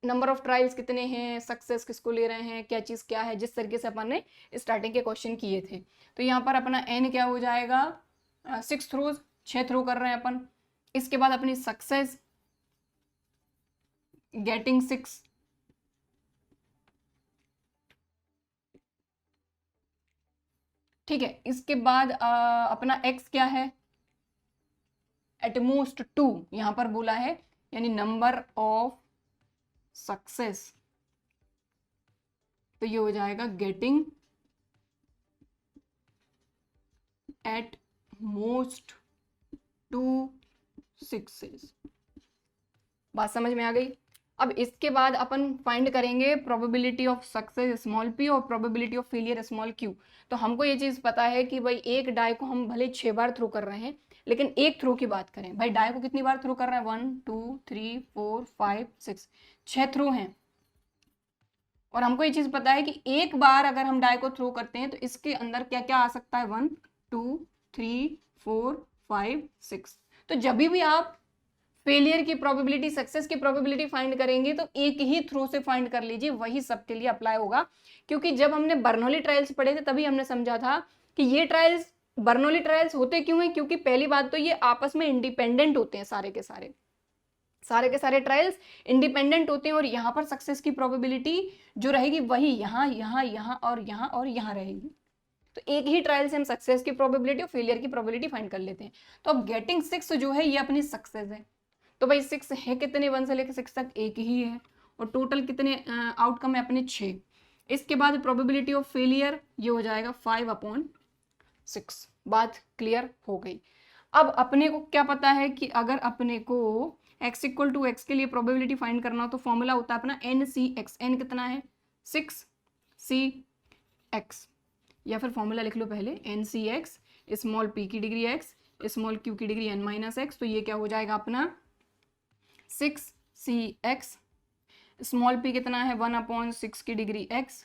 नंबर ऑफ ट्रायल्स कितने हैं, सक्सेस किसको ले रहे हैं, क्या चीज क्या है, जिस तरीके से अपन ने स्टार्टिंग के क्वेश्चन किए थे। तो यहाँ पर अपना n क्या हो जाएगा, 6 थ्रोज, 6 थ्रो कर रहे हैं अपन। इसके बाद अपनी सक्सेस गेटिंग 6, ठीक है। इसके बाद अपना x क्या है, एटमोस्ट 2 यहां पर बोला है, यानी नंबर ऑफ सक्सेस, तो ये हो जाएगा गेटिंग एट मोस्ट 2 सक्सेस। बात समझ में आ गई। अब इसके बाद अपन फाइंड करेंगे probability of success small p और probability of failure small q। तो हमको ये चीज पता है कि भाई एक डाई को हम भले 6 बार थ्रो कर रहे हैं, लेकिन एक थ्रो की बात करें, भाई डाई को कितनी बार थ्रो कर रहे हैं, 1 2 3 4 5 6, 6 थ्रो हैं। और हमको ये चीज पता है कि एक बार अगर हम डाई को थ्रो करते हैं तो इसके अंदर क्या क्या आ सकता है, 1 2 3 4 5 6। तो जब भी आप फेलियर की प्रोबेबिलिटी, सक्सेस की प्रोबेबिलिटी फाइंड करेंगे तो एक ही थ्रो से फाइंड कर लीजिए, वही सबके लिए अप्लाई होगा। क्योंकि जब हमने बर्नौली ट्रायल्स पढ़े थे तभी हमने समझा था कि ये ट्रायल्स बर्नौली ट्रायल्स होते क्यों हैं, क्योंकि पहली बात तो ये आपस में इंडिपेंडेंट होते हैं, सारे के सारे ट्रायल्स इंडिपेंडेंट होते हैं, और यहाँ पर सक्सेस की प्रोबेबिलिटी जो रहेगी वही यहाँ यहाँ यहाँ और यहाँ रहेगी। तो एक ही ट्रायल से हम सक्सेस की प्रोबेबिलिटी और फेलियर की प्रोबेबिलिटी फाइंड कर लेते हैं। तो अब गेटिंग 6 जो है ये अपनी सक्सेस है। तो भाई 6 है कितने, 1 से लेकर 6 तक एक ही है, और टोटल कितने आउटकम है अपने 6। इसके बाद प्रोबेबिलिटी ऑफ फेलियर ये हो जाएगा 5/6। बात क्लियर हो गई। अब अपने को क्या पता है कि अगर अपने को x इक्वल टू एक्स के लिए प्रोबेबिलिटी फाइंड करना हो तो फॉर्मूला होता है अपना NCX। n कितना है 6CX, या फिर फॉर्मूला लिख लो पहले NCX, स्मॉल p की डिग्री x, स्मॉल q की डिग्री n-x। तो ये क्या हो जाएगा अपना 6CX, स्मॉल p कितना है 1/6 की डिग्री x,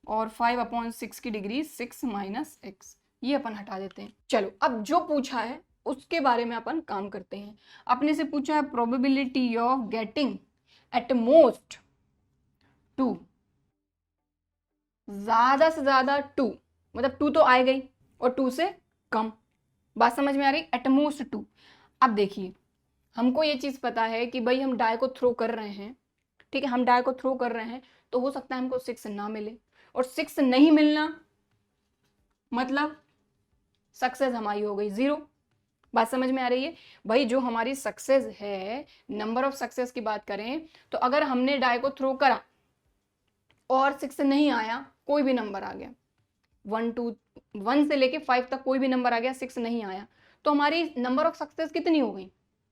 और 5/6 की डिग्री 6-x। ये अपन हटा देते हैं। चलो अब जो पूछा है उसके बारे में अपन काम करते हैं। अपने से पूछा है probability of getting at most 2, ज्यादा से ज्यादा 2, मतलब 2 तो आएगा ही, और 2 से कम। बात समझ में आ रही, एट मोस्ट 2। अब देखिए हमको ये चीज पता है कि भाई हम डाई को थ्रो कर रहे हैं, ठीक है, हम डाई को थ्रो कर रहे हैं, तो हो सकता है हमको 6 ना मिले, और 6 नहीं मिलना मतलब सक्सेस हमारी हो गई 0। बात समझ में आ रही है भाई। जो हमारी सक्सेस है, नंबर ऑफ सक्सेस की बात करें तो अगर हमने डाई को थ्रो करा और 6 नहीं आया, कोई भी नंबर आ गया, 1 से लेके 5 तक कोई भी नंबर आ गया, 6 नहीं आया, तो हमारी नंबर ऑफ सक्सेस कितनी हो गई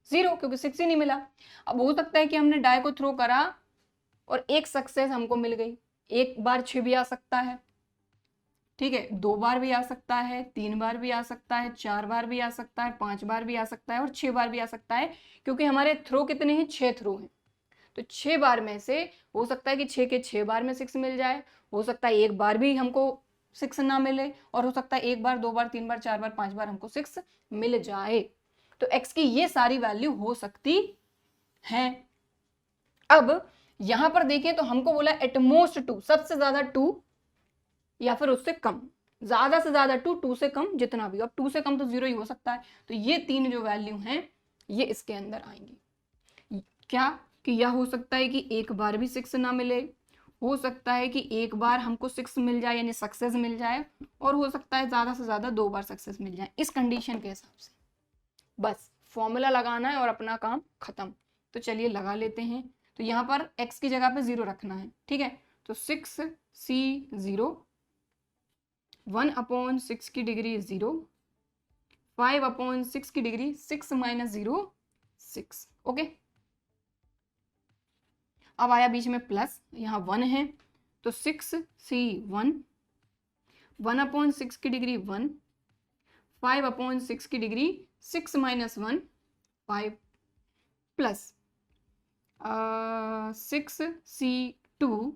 0, क्योंकि 6 ही नहीं मिला। अब हो सकता है कि हमने डाई को थ्रो करा और एक सक्सेस हमको मिल गई, एक बार 6 भी आ सकता है, ठीक है, 2 बार भी आ सकता है, 3 बार भी आ सकता है, 4 बार भी आ सकता है, 5 बार भी आ सकता है, और 6 बार भी आ सकता है, क्योंकि हमारे थ्रो कितने हैं, 6 थ्रो हैं। तो 6 बार में से हो सकता है कि 6 के 6 बार में 6 मिल जाए, हो सकता है एक बार भी हमको 6 ना मिले, और हो सकता है 1 बार, 2 बार, 3 बार, 4 बार, 5 बार हमको 6 मिल जाए। तो x की ये सारी वैल्यू हो सकती है। अब यहां पर देखें तो हमको बोला एटमोस्ट 2, सबसे ज्यादा 2 या फिर उससे कम, ज्यादा से ज्यादा 2, 2 से कम जितना भी। अब 2 से कम तो 0 ही हो सकता है। तो ये 3 जो वैल्यू हैं ये इसके अंदर आएंगी। क्या कि यह हो सकता है कि एक बार भी 6 ना मिले, हो सकता है कि एक बार हमको 6 मिल जाए यानी सक्सेस मिल जाए, और हो सकता है ज्यादा से ज्यादा 2 बार सक्सेस मिल जाए। इस कंडीशन के हिसाब से बस फॉर्मूला लगाना है और अपना काम खत्म। तो चलिए लगा लेते हैं। तो यहाँ पर x की जगह पे 0 रखना है, ठीक है। तो 6C0, 1/6 की डिग्री 0, 5/6 की डिग्री 6-0 6। ओके, अब आया बीच में प्लस, यहाँ 1 है, तो 6C1, 1/6 की डिग्री 1, 5/6 की डिग्री 6-1 5, प्लस 6C2,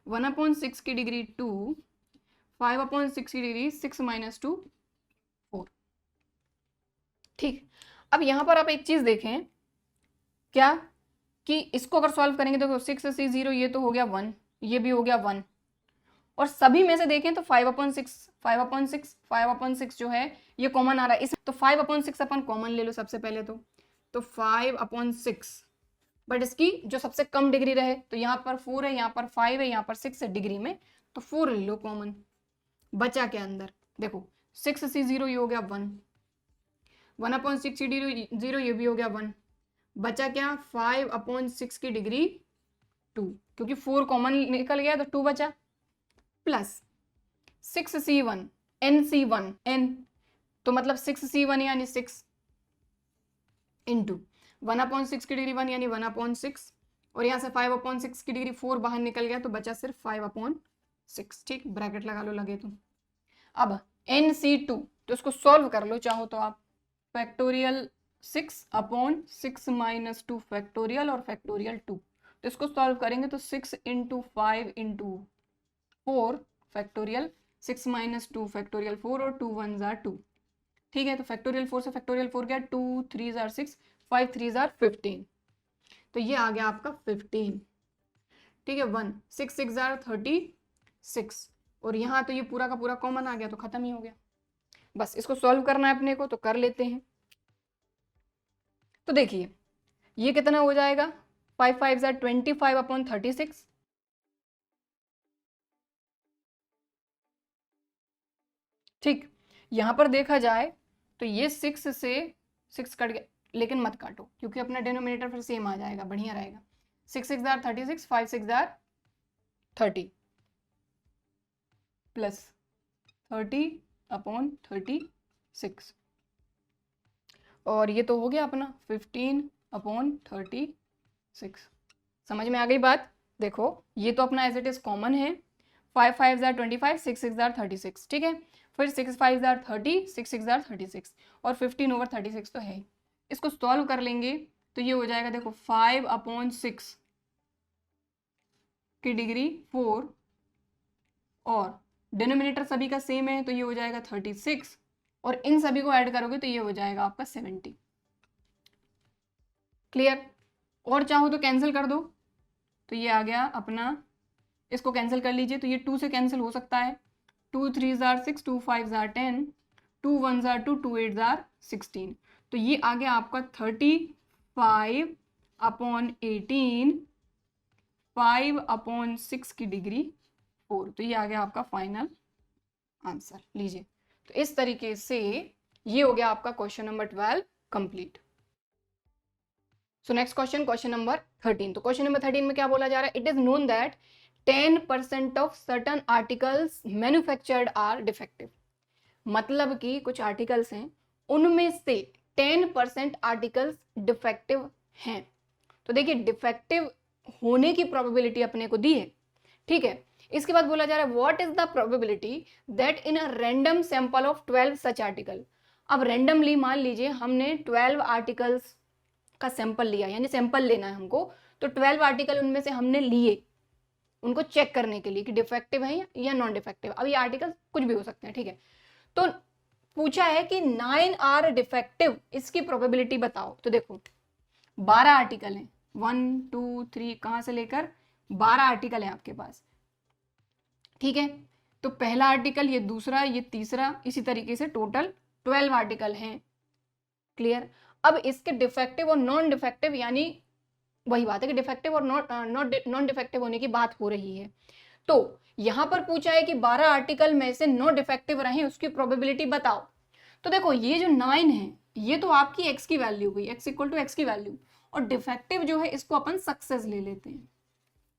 1/6 की डिग्री 2, 5/6 की डिग्री 6-2 4। ठीक, अब यहां पर आप एक चीज देखें क्या कि इसको अगर सॉल्व करेंगे तो 6C0 ये तो हो गया 1, ये भी हो गया 1, और सभी में से देखें तो 5/6 जो है ये कॉमन आ रहा है। इस तो 5/6 अपन कॉमन ले लो सबसे पहले। तो 5/6, बट इसकी जो सबसे कम डिग्री रहे, तो यहाँ पर 4 है, यहाँ पर 5 है, यहाँ पर 6 है डिग्री में, तो 4 ले लो कॉमन। बचा के अंदर देखो 6C0 ये हो गया 1, 1/6 की डिग्री 0 ये भी हो गया 1, बचा क्या 5/6 की डिग्री 2, क्योंकि 4 कॉमन निकल गया तो 2 बचा, प्लस 6C1 NC1 n, तो मतलब 6C1 यानी 6 इंटू 1/6 की डिग्री 1 यानी 1/6, और यहाँ से 5/6 की डिग्री 4 बाहर निकल गया तो बचा सिर्फ 5/6। ठीक, ब्रैकेट लगा लो लगे तो। अब NC2 तो इसको सॉल्व कर लो चाहो तो आप, फैक्टोरियल 6/6 - 2 फैक्टोरियल और फैक्टोरियल 2, तो इसको सॉल्व करेंगे तो 6 × 5 × 4 फैक्टोरियल 6 - 2 फैक्टोरियल 4, और 2 1s are 2। ठीक है, तो फैक्टोरियल 4 से फैक्टोरियल 4 गया, 2 3s are 6, 5 3s are 15, तो ये आ गया आपका 15। ठीक है, 1 6 6 are 36, और यहाँ तो ये पूरा का पूरा कॉमन आ गया तो खत्म ही हो गया। बस इसको सॉल्व करना है अपने को, तो कर लेते हैं। तो देखिए ये कितना हो जाएगा, 5 5s are 25/36, ठीक, यहाँ पर देखा जाए तो ये 6 से 6 कट गया, लेकिन मत काटो क्योंकि अपना डिनोमिनेटर फिर सेम आ जाएगा, बढ़िया रहेगा। 6 6 जार 36, 5 6 जार 30 प्लस 30/36, और ये तो हो गया अपना 15/36। समझ में आ गई बात? देखो ये तो अपना एज इट इज कॉमन है, 5 5 जार 25, 6 6 जार 36, ठीक है। फिर 6 5 जार 30, 6 6 जार 36, और 15/36 तो है ही। इसको सॉल्व कर लेंगे तो ये हो जाएगा, देखो 5/6 की डिग्री 4, और डिनोमिनेटर सभी का सेम है तो ये हो जाएगा 36, और इन सभी को ऐड करोगे तो ये हो जाएगा आपका 70। क्लियर? और चाहो तो कैंसिल कर दो, तो ये आ गया अपना, इसको कैंसिल कर लीजिए तो ये 2 से कैंसिल हो सकता है। 2 3 जार 6, 2 5 जार 10, 2 1 जार 2, 2 8 जार 16, तो ये आ गया आपका 35/18, 5/6 की डिग्री 4, तो ये आ गया आपका फाइनल आंसर। लीजिए, तो इस तरीके से ये हो गया आपका question number 12 complete. So next question, question number 13। तो क्वेश्चन नंबर 13 में क्या बोला जा रहा है? It is known that 10% of certain articles manufactured are defective. मतलब कि कुछ आर्टिकल्स हैं उनमें से 10% आर्टिकल्स डिफेक्टिव हैं। तो देखिए डिफेक्टिव होने की प्रोबेबिलिटी अपने को दी है, ठीक है। इसके बाद बोला जा रहा है what is the probability that in a random sample of 12 such article. अब रैंडमली मान लीजिए हमने 12 आर्टिकल्स का सैंपल लिया, यानी सैंपल लेना है हमको, तो 12 आर्टिकल उनमें से हमने लिए उनको चेक करने के लिए कि डिफेक्टिव है या नॉन डिफेक्टिव। अब ये आर्टिकल कुछ भी हो सकते हैं, ठीक है। तो पूछा है कि 9 आर डिफेक्टिव, इसकी प्रोबेबिलिटी बताओ। तो देखो 12 आर्टिकल हैं, 1 2 3 कहां से लेकर 12 आर्टिकल है आपके पास, ठीक है। तो पहला आर्टिकल, ये दूसरा, ये तीसरा, इसी तरीके से टोटल 12 आर्टिकल हैं। क्लियर? अब इसके डिफेक्टिव और नॉन डिफेक्टिव, यानी वही बात है कि डिफेक्टिव और नॉन डिफेक्टिव होने की बात हो रही है। तो यहां पर पूछा है कि 12 आर्टिकल में से नॉन डिफेक्टिव रहे, उसकी प्रोबेबिलिटी बताओ। तो देखो ये जो 9 है ये तो आपकी x की वैल्यू हुई, x इक्वल टू x की वैल्यू, और डिफेक्टिव जो है इसको अपन सक्सेस ले लेते हैं।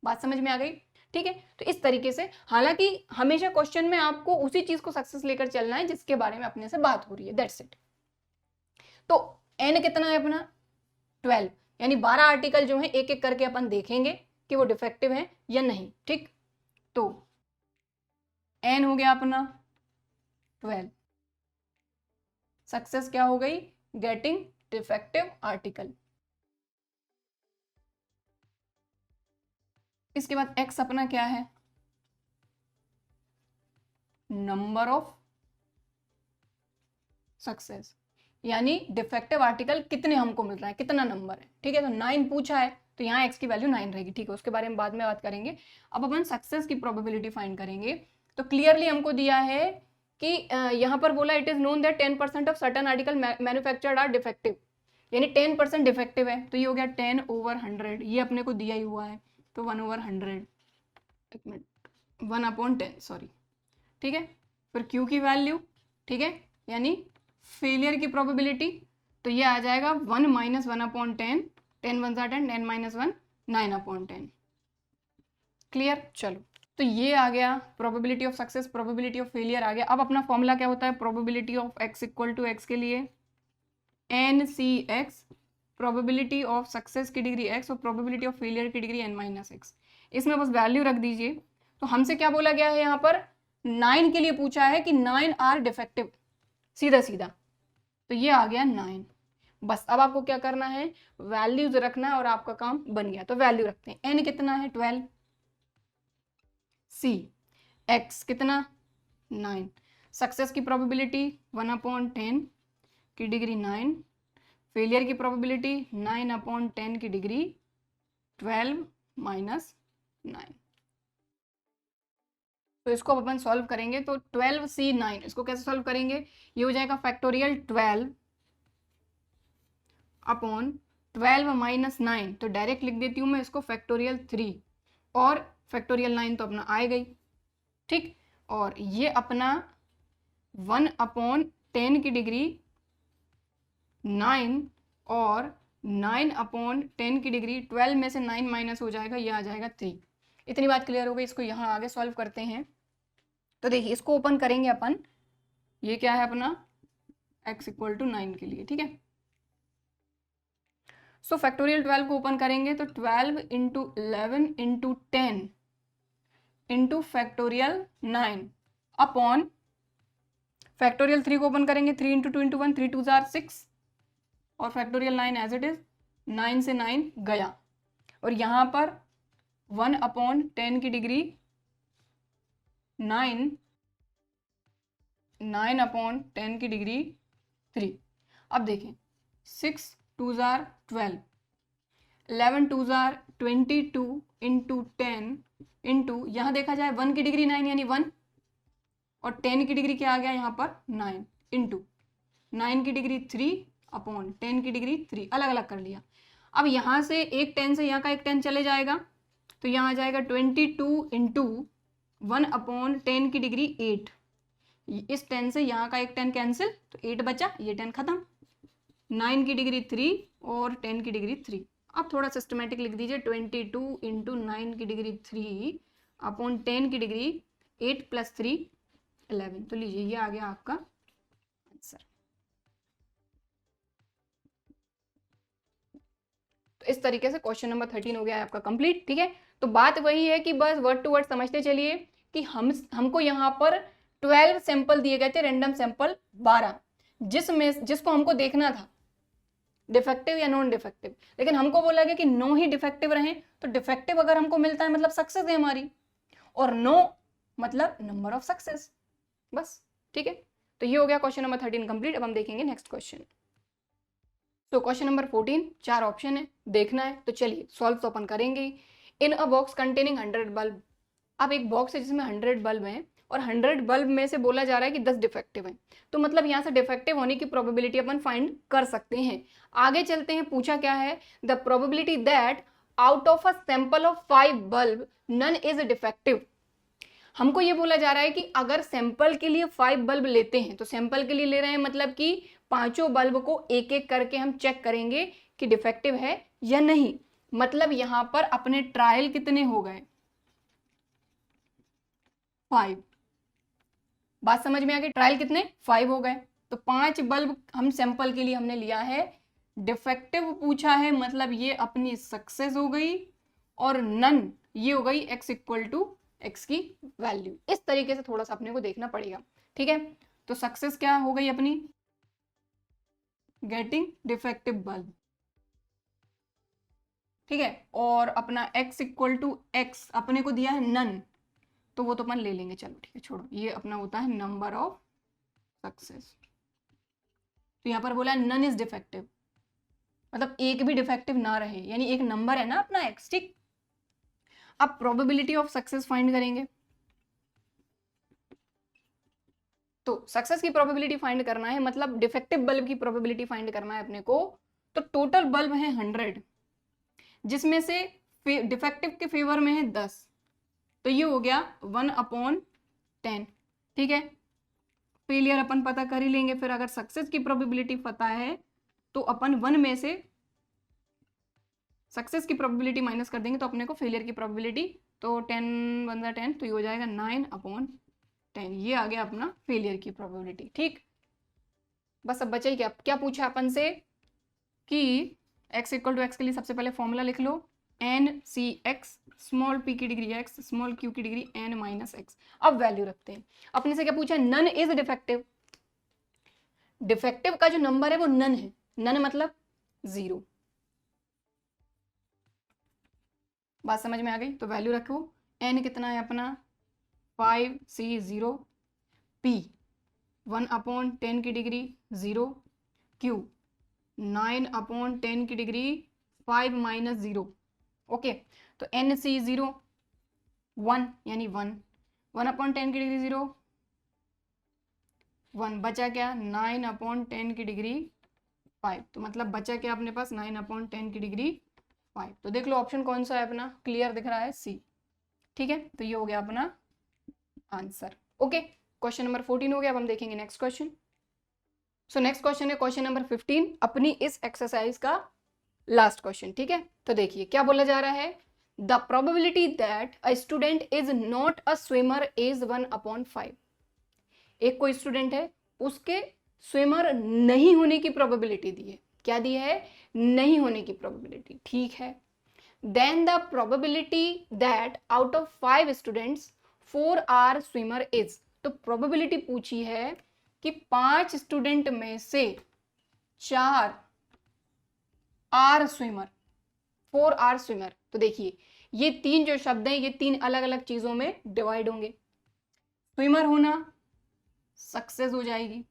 बात समझ में आ गई? ठीक है। तो इस तरीके से, हालांकि हमेशा क्वेश्चन में आपको उसी चीज को सक्सेस लेकर चलना है जिसके बारे में अपने से बात हो रही है, दैट्स इट। तो n कितना है अपना 12, यानी 12 आर्टिकल जो है एक एक करके अपन देखेंगे कि वो डिफेक्टिव है या नहीं, ठीक। तो n हो गया अपना 12, सक्सेस क्या हो गई? Getting defective article. इसके बाद x अपना क्या है? नंबर ऑफ सक्सेस, यानी डिफेक्टिव आर्टिकल कितने हमको मिल रहा है, कितना नंबर है, ठीक है। तो 9 पूछा है तो यहाँ x की वैल्यू 9 रहेगी, ठीक है। उसके बारे में बाद में बात करेंगे। अब अपन सक्सेस की प्रोबेबिलिटी फाइंड करेंगे। तो क्लियरली हमको दिया है कि यहाँ पर बोला it is known that 10% of certain article manufactured are defective, यानी 10% डिफेक्टिव है। तो ये हो गया 10/100, ये अपने को दिया ही हुआ है, तो 1/100, 1/10, सॉरी, ठीक है। फिर Q की वैल्यू, ठीक है, यानी फेलियर की प्रोबेबिलिटी, तो ये आ जाएगा 1 - 1/10, 10 1 10, 10 - 1 9/10। क्लियर? चलो, तो ये आ गया probability of success, probability of failure आ गया। अब अपना फॉर्मूला क्या होता है probability of x equal to x के लिए? NCX, प्रोबेबिलिटी ऑफ सक्सेस की डिग्री x और प्रोबेबिलिटी ऑफ फेलियर की डिग्री n-x। इसमें बस वैल्यू रख दीजिए। तो हमसे क्या बोला गया है यहाँ पर? 9 के लिए पूछा है कि 9 आर डिफेक्टिव, सीधा सीधा, तो ये आ गया 9। बस अब आपको क्या करना है? वैल्यूज रखना है और आपका काम बन गया। तो वैल्यू रखते हैं। n कितना है? 12, c x कितना? 9, सक्सेस की प्रोबेबिलिटी 1/10 की डिग्री 9, फेलियर की प्रोबेबिलिटी 9/10 की डिग्री 12 - 9। तो इसको अपन सॉल्व करेंगे। तो 12c9, इसको कैसे सॉल्व करेंगे? ये हो जाएगा फैक्टोरियल 12/12 - 9, तो डायरेक्ट लिख देती हूँ मैं इसको फैक्टोरियल 3, और फैक्टोरियल 9 तो अपना आ गई, ठीक। और ये अपना 1/10 की डिग्री 9 और 9/10 की डिग्री 12 में से 9 माइनस हो जाएगा, ये आ जाएगा 3। इतनी बात क्लियर हो गई। इसको यहाँ आगे सॉल्व करते हैं। तो देखिए इसको ओपन करेंगे अपन, ये क्या है अपना x = 9 के लिए, ठीक है। सो फैक्टोरियल 12 को ओपन करेंगे तो 12 × 11 × 10 इंटू फैक्टोरियल 9 अपॉन फैक्टोरियल 3 को ओपन करेंगे, 3 × 2 × 1, 3 2 = 6 और फैक्टोरियल 9 एज इट इज, 9 से 9 गया और यहाँ पर 1/10 की डिग्री 9/10 की डिग्री 3। अब देखें 6 2 = 12, 11 2 = 22 × 10 इंटू यहाँ देखा जाए 1 की डिग्री 9 यानी 1 और 10 की डिग्री क्या आ गया यहाँ पर 9 इंटू 9 की डिग्री 3/10 की डिग्री 3, अलग अलग कर लिया। अब यहाँ से एक 10 से यहाँ का एक 10 चले जाएगा तो यहाँ आ जाएगा 22 इंटू 1/10 की डिग्री 8। इस 10 से यहाँ का एक 10 कैंसिल तो 8 बचा, ये 10 खत्म। 9 की डिग्री 3 और 10 की डिग्री 3। अब थोड़ा सिस्टमेटिक लिख दीजिए, 22 इंटू 9 की डिग्री 3/10 की डिग्री 8 + 3 11। तो लीजिए ये आ गया आपका आंसर। तो इस तरीके से क्वेश्चन नंबर 13 हो गया है आपका कंप्लीट, ठीक है। तो बात वही है कि बस वर्ड टू वर्ड समझते चलिए कि हमको यहाँ पर 12 सैंपल दिए गए थे, रैंडम सैंपल 12, जिसको हमको देखना था डिफेक्टिव या नॉन डिफेक्टिव, लेकिन हमको बोला गया कि नो ही डिफेक्टिव रहे। तो डिफेक्टिव अगर हमको मिलता है मतलब सक्सेस है हमारी, और नो मतलब नंबर ऑफ सक्सेस, बस, ठीक है। तो ये हो गया क्वेश्चन नंबर 13 कंप्लीट। अब हम देखेंगे नेक्स्ट क्वेश्चन। तो क्वेश्चन नंबर 14, 4 ऑप्शन है, देखना है तो चलिए सॉल्व तो अपन करेंगे। इन अ बॉक्स कंटेनिंग 100 बल्ब। अब एक बॉक्स है जिसमें 100 बल्ब हैं और 100 बल्ब में से बोला जा रहा है कि 10 डिफेक्टिव हैं। तो मतलब यहाँ से डिफेक्टिव होने की प्रोबेबिलिटी अपन फाइंड कर सकते हैं। आगे चलते हैं, पूछा क्या है, the probability that out of a sample of 5 bulb none is defective. हमको ये बोला जा रहा है कि अगर सैंपल के लिए 5 बल्ब लेते हैं, तो सैंपल के लिए ले रहे हैं मतलब कि पांचों बल्ब को एक एक करके हम चेक करेंगे कि डिफेक्टिव है या नहीं। मतलब यहां पर अपने ट्रायल कितने हो गए, 5। बात समझ में आ गई, ट्रायल कितने 5 हो गए। तो 5 बल्ब हम सैंपल के लिए हमने लिया है, डिफेक्टिव पूछा है मतलब ये अपनी सक्सेस हो गई, और नन ये हो गई x = x की वैल्यू। इस तरीके से थोड़ा सा अपने को देखना पड़ेगा, ठीक है। तो सक्सेस क्या हो गई अपनी, गेटिंग डिफेक्टिव बल्ब, ठीक है। और अपना x = x अपने को दिया है नन, तो वो तो अपन ले लेंगे, चलो ठीक है छोड़ो, ये अपना होता है नंबर ऑफ सक्सेस। तो यहाँ पर बोला है नन इज डिफेक्टिव, मतलब एक भी डिफेक्टिव ना रहे, यानी एक नंबर है ना अपना x, ठीक। अब प्रोबेबिलिटी ऑफ सक्सेस फाइंड करेंगे। तो सक्सेस की प्रोबेबिलिटी फाइंड करना है, मतलब डिफेक्टिव बल्ब की प्रोबेबिलिटी फाइंड करना है अपने को। तो टोटल बल्ब है 100, जिसमें से डिफेक्टिव के फेवर में है 10, तो ये हो गया 1/10, ठीक है। फेलियर अपन पता कर ही लेंगे, फिर अगर सक्सेस की प्रोबेबिलिटी पता है तो अपन 1 में से सक्सेस की प्रोबेबिलिटी माइनस कर देंगे तो अपने को फेलियर की प्रोबेबिलिटी, तो 10 1 10, तो ये हो जाएगा 9/10। ये आ गया अपना फेलियर की प्रोबेबिलिटी, ठीक। बस अब बचा ही क्या, क्या पूछा अपन से कि x = x के लिए सबसे पहले फॉर्मूला लिख लो, NCx, स्मॉल p की डिग्री x, स्मॉल q की डिग्री n-x। अब वैल्यू रखते हैं। अपने से क्या पूछा, नन इज डिफेक्टिव। डिफेक्टिव का जो नंबर है वो नन है, नन मतलब 0। बात समझ में आ गई, तो वैल्यू रखो। n कितना है अपना 5 c 0, p 1/10 की डिग्री 0, q 9/10 की डिग्री 5 - 0, ओके। तो NC 0 1 यानी 1, 1/10 की डिग्री 0 1, बचा क्या 9/10 की डिग्री 5, तो मतलब बचा क्या अपने पास 9/10 की डिग्री 5। तो देख लो ऑप्शन कौन सा है अपना, क्लियर दिख रहा है C, ठीक है। तो ये हो गया अपना आंसर, ओके। क्वेश्चन नंबर 14 हो गया। अब हम देखेंगे next question. So next question है क्वेश्चन नंबर 15 अपनी इस एक्सरसाइज का लास्ट क्वेश्चन। ठीक है, तो देखिए क्या बोला जा रहा है, the probability that a student is not a swimmer is 1/5। एक कोई स्टूडेंट है, उसके स्विमर नहीं होने की प्रोबेबिलिटी दी है। क्या दी है, नहीं होने की प्रोबेबिलिटी। ठीक है, then the probability that out of 5 students 4 are swimmer is. तो प्रोबेबिलिटी पूछी है कि 5 स्टूडेंट में से 4 आर स्विमर, 4 आर स्विमर। तो देखिए ये 3 जो शब्द हैं ये 3 अलग अलग चीजों में डिवाइड होंगे। स्विमर होना सक्सेस हो जाएगी,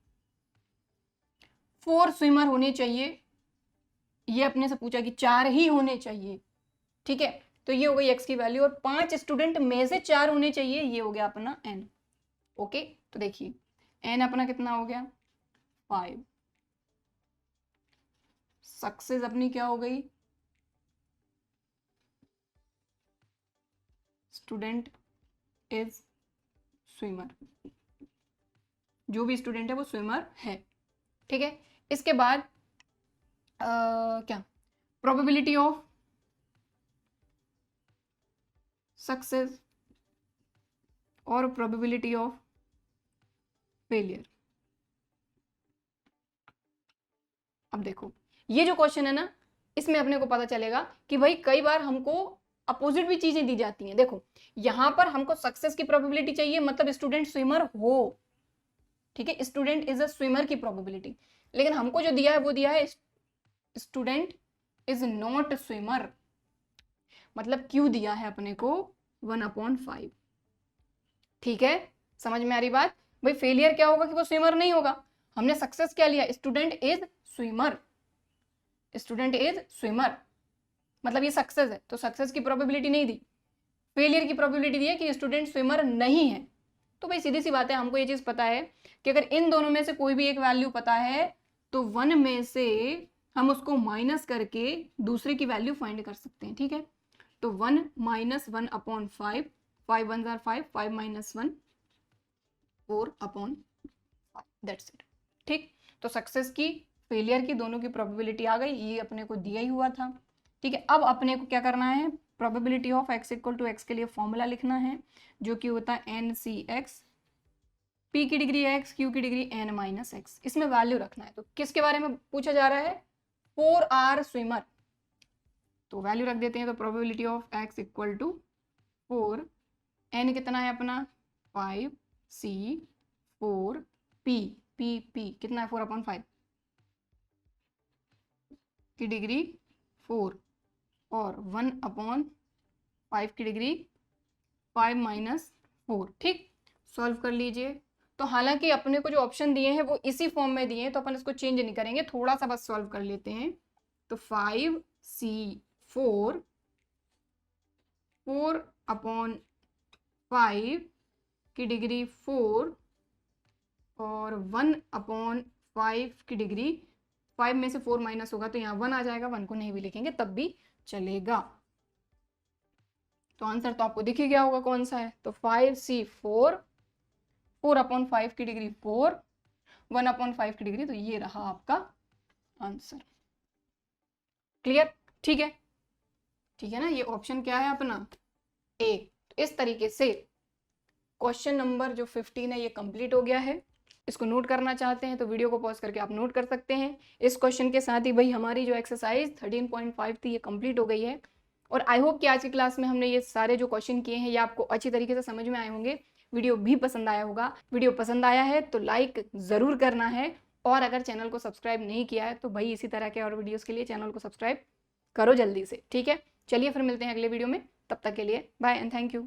4 स्विमर होने चाहिए, ये अपने से पूछा कि 4 ही होने चाहिए। ठीक है, तो ये हो गई x की वैल्यू, और 5 स्टूडेंट में से 4 होने चाहिए, ये हो गया अपना n। ओके, तो देखिए n अपना कितना हो गया 5। सक्सेस अपनी क्या हो गई, स्टूडेंट इज स्विमर, जो भी स्टूडेंट है वो स्विमर है। ठीक है, इसके बाद क्या प्रोबेबिलिटी ऑफ सक्सेस और प्रोबेबिलिटी ऑफ फेलियर। अब देखो ये जो क्वेश्चन है ना, इसमें अपने को पता चलेगा कि भाई कई बार हमको अपोजिट भी चीजें दी जाती हैं। देखो यहां पर हमको सक्सेस की प्रोबेबिलिटी चाहिए, मतलब स्टूडेंट स्विमर हो। ठीक है, स्टूडेंट इज अ स्विमर की प्रोबेबिलिटी, लेकिन हमको जो दिया है वो दिया है स्टूडेंट इज नॉट स्विमर। मतलब क्यों दिया है अपने को 1/5। ठीक है, समझ में आ रही बात। भाई फेलियर क्या होगा कि वो स्विमर नहीं होगा। हमने सक्सेस क्या लिया, student is swimmer, student is swimmer, मतलब ये सक्सेस है, तो सक्सेस की प्रोबेबिलिटी नहीं दी। फेलियर की प्रोबेबिलिटी दी है कि स्टूडेंट स्विमर नहीं है। तो भाई सीधी सी बात है, हमको ये चीज पता है कि अगर इन दोनों में से कोई भी एक वैल्यू पता है तो 1 में से हम उसको माइनस करके दूसरे की वैल्यू फाइंड कर सकते हैं। ठीक है, तो 1 - 1/5, 5 1 जार 5, 5 - 1 4/5, दैट्स इट। ठीक, तो सक्सेस की फेलियर की दोनों की प्रोबेबिलिटी आ गई, ये अपने को दिया ही हुआ था। ठीक है, अब अपने को क्या करना है, प्रोबेबिलिटी ऑफ x = x के लिए फॉर्मूला लिखना है, जो कि होता है NCx, p की डिग्री x, q की डिग्री n - x। इसमें वैल्यू रखना है। तो किसके बारे में पूछा जा रहा है, 4 आर स्विमर, तो वैल्यू रख देते हैं। तो प्रोबेबिलिटी ऑफ x = 4, n कितना है अपना 5, c 4, p कितना है 4/5 की डिग्री 4, और 1/5 की डिग्री 5 - 4। ठीक, सॉल्व कर लीजिए। तो हालांकि अपने को जो ऑप्शन दिए हैं वो इसी फॉर्म में दिए हैं, तो अपन इसको चेंज नहीं करेंगे, थोड़ा सा बस सॉल्व कर लेते हैं। तो 5c 4, 4/5 की डिग्री 4, और 1/5 की डिग्री 5 में से 4 माइनस होगा तो यहाँ 1 आ जाएगा, 1 को नहीं भी लिखेंगे तब भी चलेगा। तो आंसर तो आपको दिख ही गया होगा कौन सा है। तो 5c 4, 4/5 की डिग्री 4, 1/5 की डिग्री, तो ये रहा आपका आंसर। क्लियर, ठीक है, ठीक है ना। ये ऑप्शन क्या है अपना ए। तो इस तरीके से क्वेश्चन नंबर जो 15 है ये कंप्लीट हो गया है। इसको नोट करना चाहते हैं तो वीडियो को पॉज करके आप नोट कर सकते हैं। इस क्वेश्चन के साथ ही भाई हमारी जो एक्सरसाइज 13.5 थी ये कंप्लीट हो गई है। और आई होप कि आज की क्लास में हमने ये सारे जो क्वेश्चन किए हैं ये आपको अच्छी तरीके से समझ में आए होंगे। वीडियो भी पसंद आया होगा। वीडियो पसंद आया है तो लाइक ज़रूर करना है, और अगर चैनल को सब्सक्राइब नहीं किया है तो भाई इसी तरह के और वीडियोज़ के लिए चैनल को सब्सक्राइब करो जल्दी से। ठीक है, चलिए फिर मिलते हैं अगले वीडियो में, तब तक के लिए बाय एंड थैंक यू।